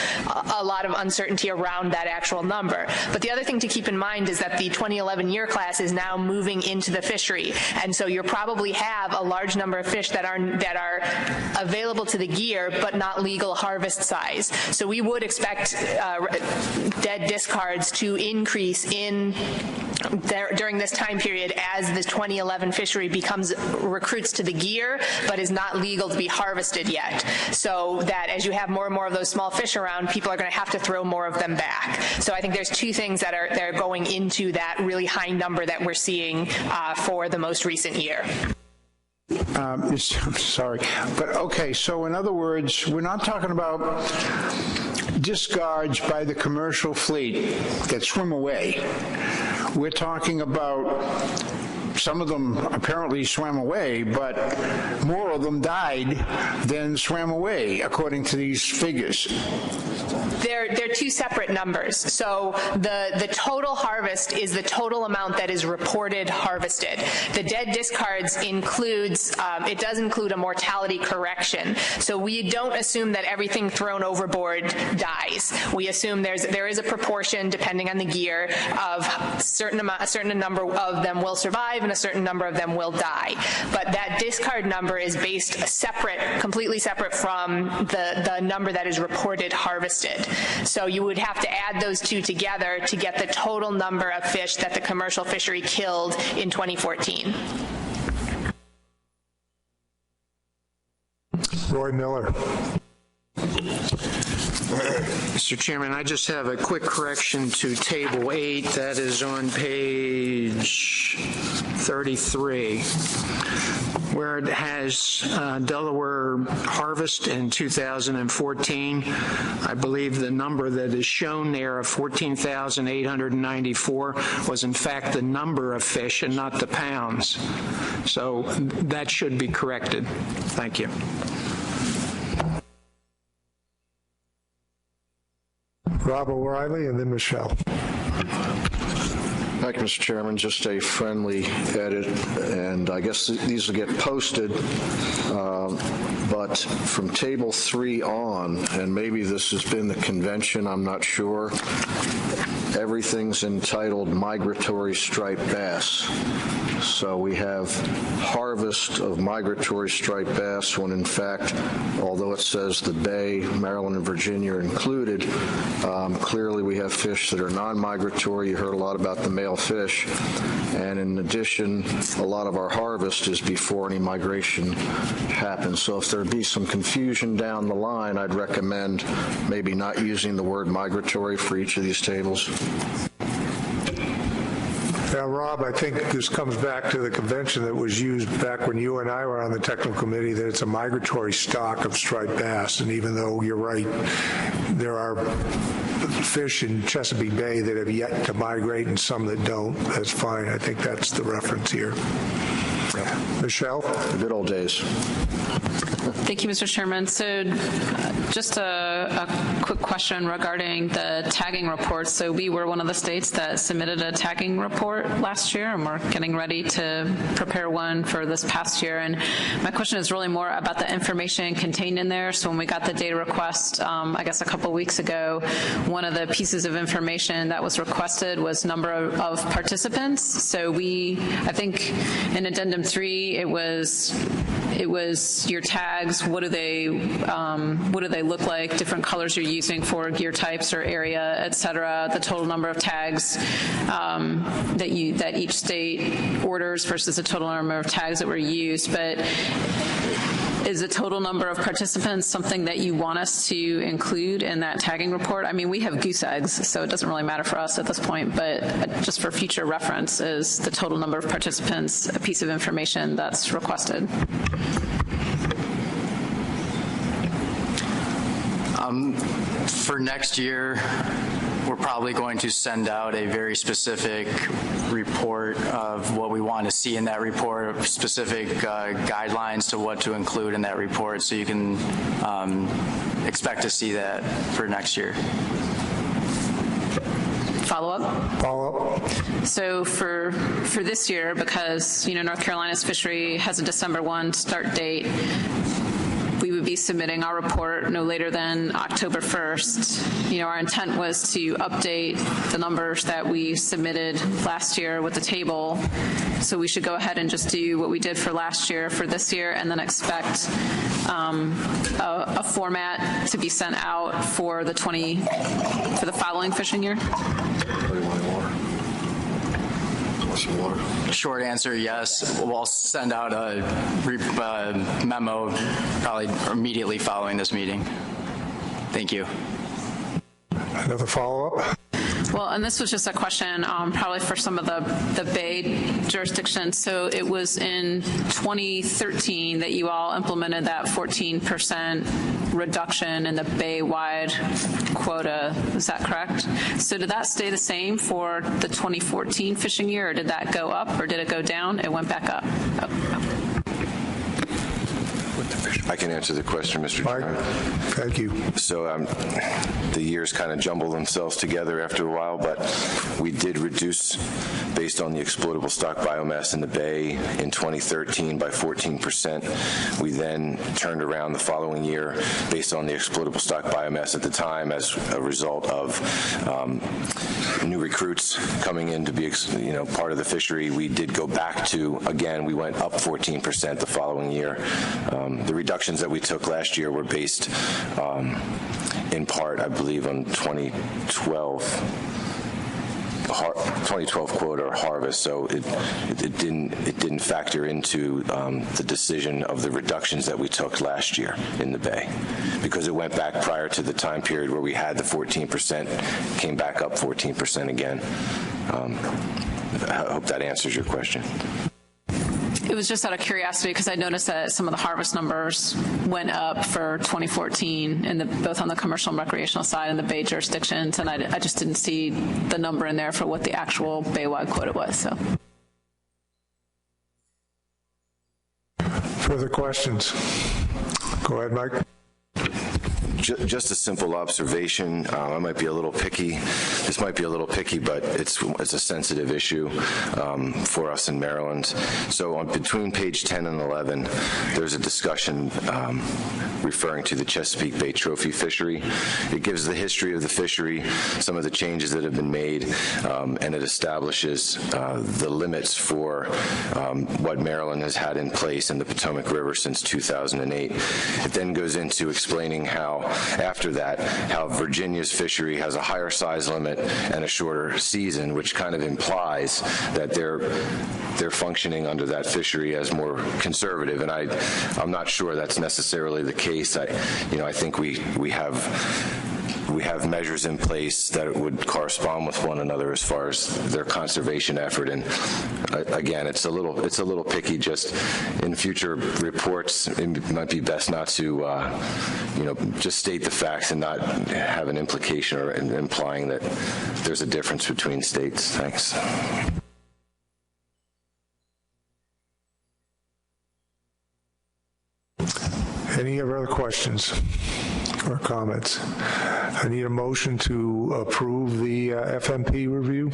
a lot of uncertainty around that actual number. But the other thing to keep in mind is that the 2011 year class is now moving into the fishery, and so you probably have a large number of fish that are available to the gear but not legal harvest size. So we would expect dead discards to increase during this time period as the 2011 fishery recruits to the gear but is not legal to be harvested yet. So that as you have more and more of those small fish around, people are going to have to throw more of them back. So I think there's two things that are going into that really high number that we're seeing for the most recent year. I'm sorry, but okay, so in other words, we're not talking about discards by the commercial fleet that swim away. We're talking about some of them apparently swam away, but more of them died than swam away, according to these figures. They're two separate numbers. So the total harvest is the total amount that is reported harvested. The dead discards includes, it does include a mortality correction. So we don't assume that everything thrown overboard dies. We assume there is a proportion, depending on the gear, of a certain number of them will survive and a certain number of them will die. But that discard number is based completely separate from the number that is reported harvested. So you would have to add those two together to get the total number of fish that the commercial fishery killed in 2014. Roy Miller. Mr. Chairman, I just have a quick correction to Table 8. That is on page 33, where it has Delaware harvest in 2014. I believe the number that is shown there of 14,894 was in fact the number of fish and not the pounds. So that should be corrected. Thank you. Rob O'Reilly and then Michelle. Thank you, Mr. Chairman. Just a friendly edit, and I guess these will get posted, but from Table 3 on, and maybe this has been the convention, I'm not sure, everything's entitled migratory striped bass. So we have harvest of migratory striped bass when in fact, although it says the Bay, Maryland, and Virginia are included, clearly we have fish that are non-migratory. You heard a lot about the male fish. And in addition, a lot of our harvest is before any migration happens. So if there'd be some confusion down the line, I'd recommend maybe not using the word migratory for each of these tables. Now, Rob, I think this comes back to the convention that was used back when you and I were on the technical committee, that it's a migratory stock of striped bass. And even though you're right, there are fish in Chesapeake Bay that have yet to migrate and some that don't, that's fine. I think that's the reference here. Michelle? The good old days. Thank you, Mr. Chairman. So just a quick question regarding the tagging report. So we were one of the states that submitted a tagging report last year, and we're getting ready to prepare one for this past year. And my question is really more about the information contained in there. So when we got the data request, I guess a couple weeks ago, one of the pieces of information that was requested was number of participants. So I think in Addendum 3, it was your tags. What do they look like? Different colors you're using for gear types or area, et cetera. The total number of tags that each state orders versus the total number of tags that were used. But is the total number of participants something that you want us to include in that tagging report? I mean, we have goose eggs, so it doesn't really matter for us at this point, but just for future reference, is the total number of participants a piece of information that's requested? For next year, we're probably going to send out a very specific report of what we want to see in that report, specific guidelines to what to include in that report, so you can expect to see that for next year. Follow-up? So for this year, because North Carolina's fishery has a December 1 start date, we would be submitting our report no later than October 1st. Our intent was to update the numbers that we submitted last year with the table. So we should go ahead and just do what we did for last year for this year, and then expect a format to be sent out for the following fishing year. Short answer, yes. We'll send out a memo probably immediately following this meeting. Thank you. Another follow-up? Well, and this was just a question probably for some of the Bay jurisdictions. So it was in 2013 that you all implemented that 14% reduction in the Bay-wide quota. Is that correct? So did that stay the same for the 2014 fishing year, or did that go up, or did it go down? It went back up. I can answer the question, Mr. Chairman. Thank you. So the years kind of jumble themselves together after a while, but we did reduce, based on the exploitable stock biomass in the Bay in 2013 by 14%. We then turned around the following year based on the exploitable stock biomass at the time as a result of new recruits coming in to be part of the fishery. We did go back to, again, we went up 14% the following year. The reductions that we took last year were based in part, I believe, on 2012 2012 quota or harvest, so it didn't factor into the decision of the reductions that we took last year in the bay, because it went back prior to the time period where we had the 14%, came back up 14% again. I hope that answers your question. It was just out of curiosity because I noticed that some of the harvest numbers went up for 2014, both on the commercial and recreational side and the bay jurisdictions, and I just didn't see the number in there for what the actual bay-wide quota was. So. Further questions? Go ahead, Mike. Just a simple observation. I might be a little picky. This might be a little picky, but it's a sensitive issue for us in Maryland. So between page 10 and 11, there's a discussion referring to the Chesapeake Bay trophy fishery. It gives the history of the fishery, some of the changes that have been made, and it establishes the limits for what Maryland has had in place in the Potomac River since 2008. It then goes into explaining how, after that, how Virginia's fishery has a higher size limit and a shorter season, which kind of implies that they're functioning under that fishery as more conservative, and I'm not sure that's necessarily the case. I think we have measures in place that would correspond with one another as far as their conservation effort. And again, it's a little picky. Just in future reports, it might be best not to just state the facts and not have an implication or implying that there's a difference between states. Thanks. Any other questions or comments? I need a motion to approve the FMP review.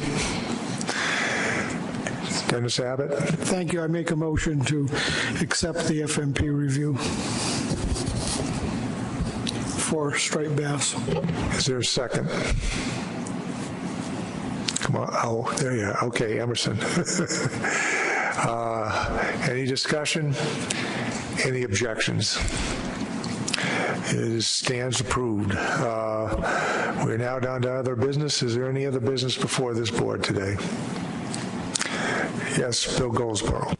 Dennis Abbott. Thank you. I make a motion to accept the FMP review for striped bass. Is there a second? Come on. Oh, there you are. Okay, Emerson. Any discussion? Any objections? It stands approved. We're now down to other business. Is there any other business before this board today? Yes, Bill Goldsboro.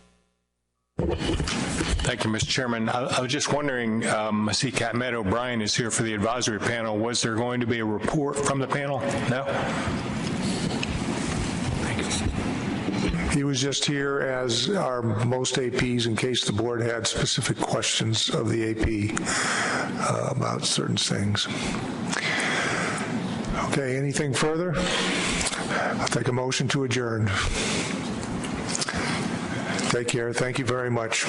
Thank you, Mr. Chairman. I was just wondering, I see Matt O'Brien is here for the advisory panel. Was there going to be a report from the panel? No? He was just here, as are most APs, in case the board had specific questions of the AP about certain things. Okay, anything further? I'll take a motion to adjourn. Take care. Thank you very much.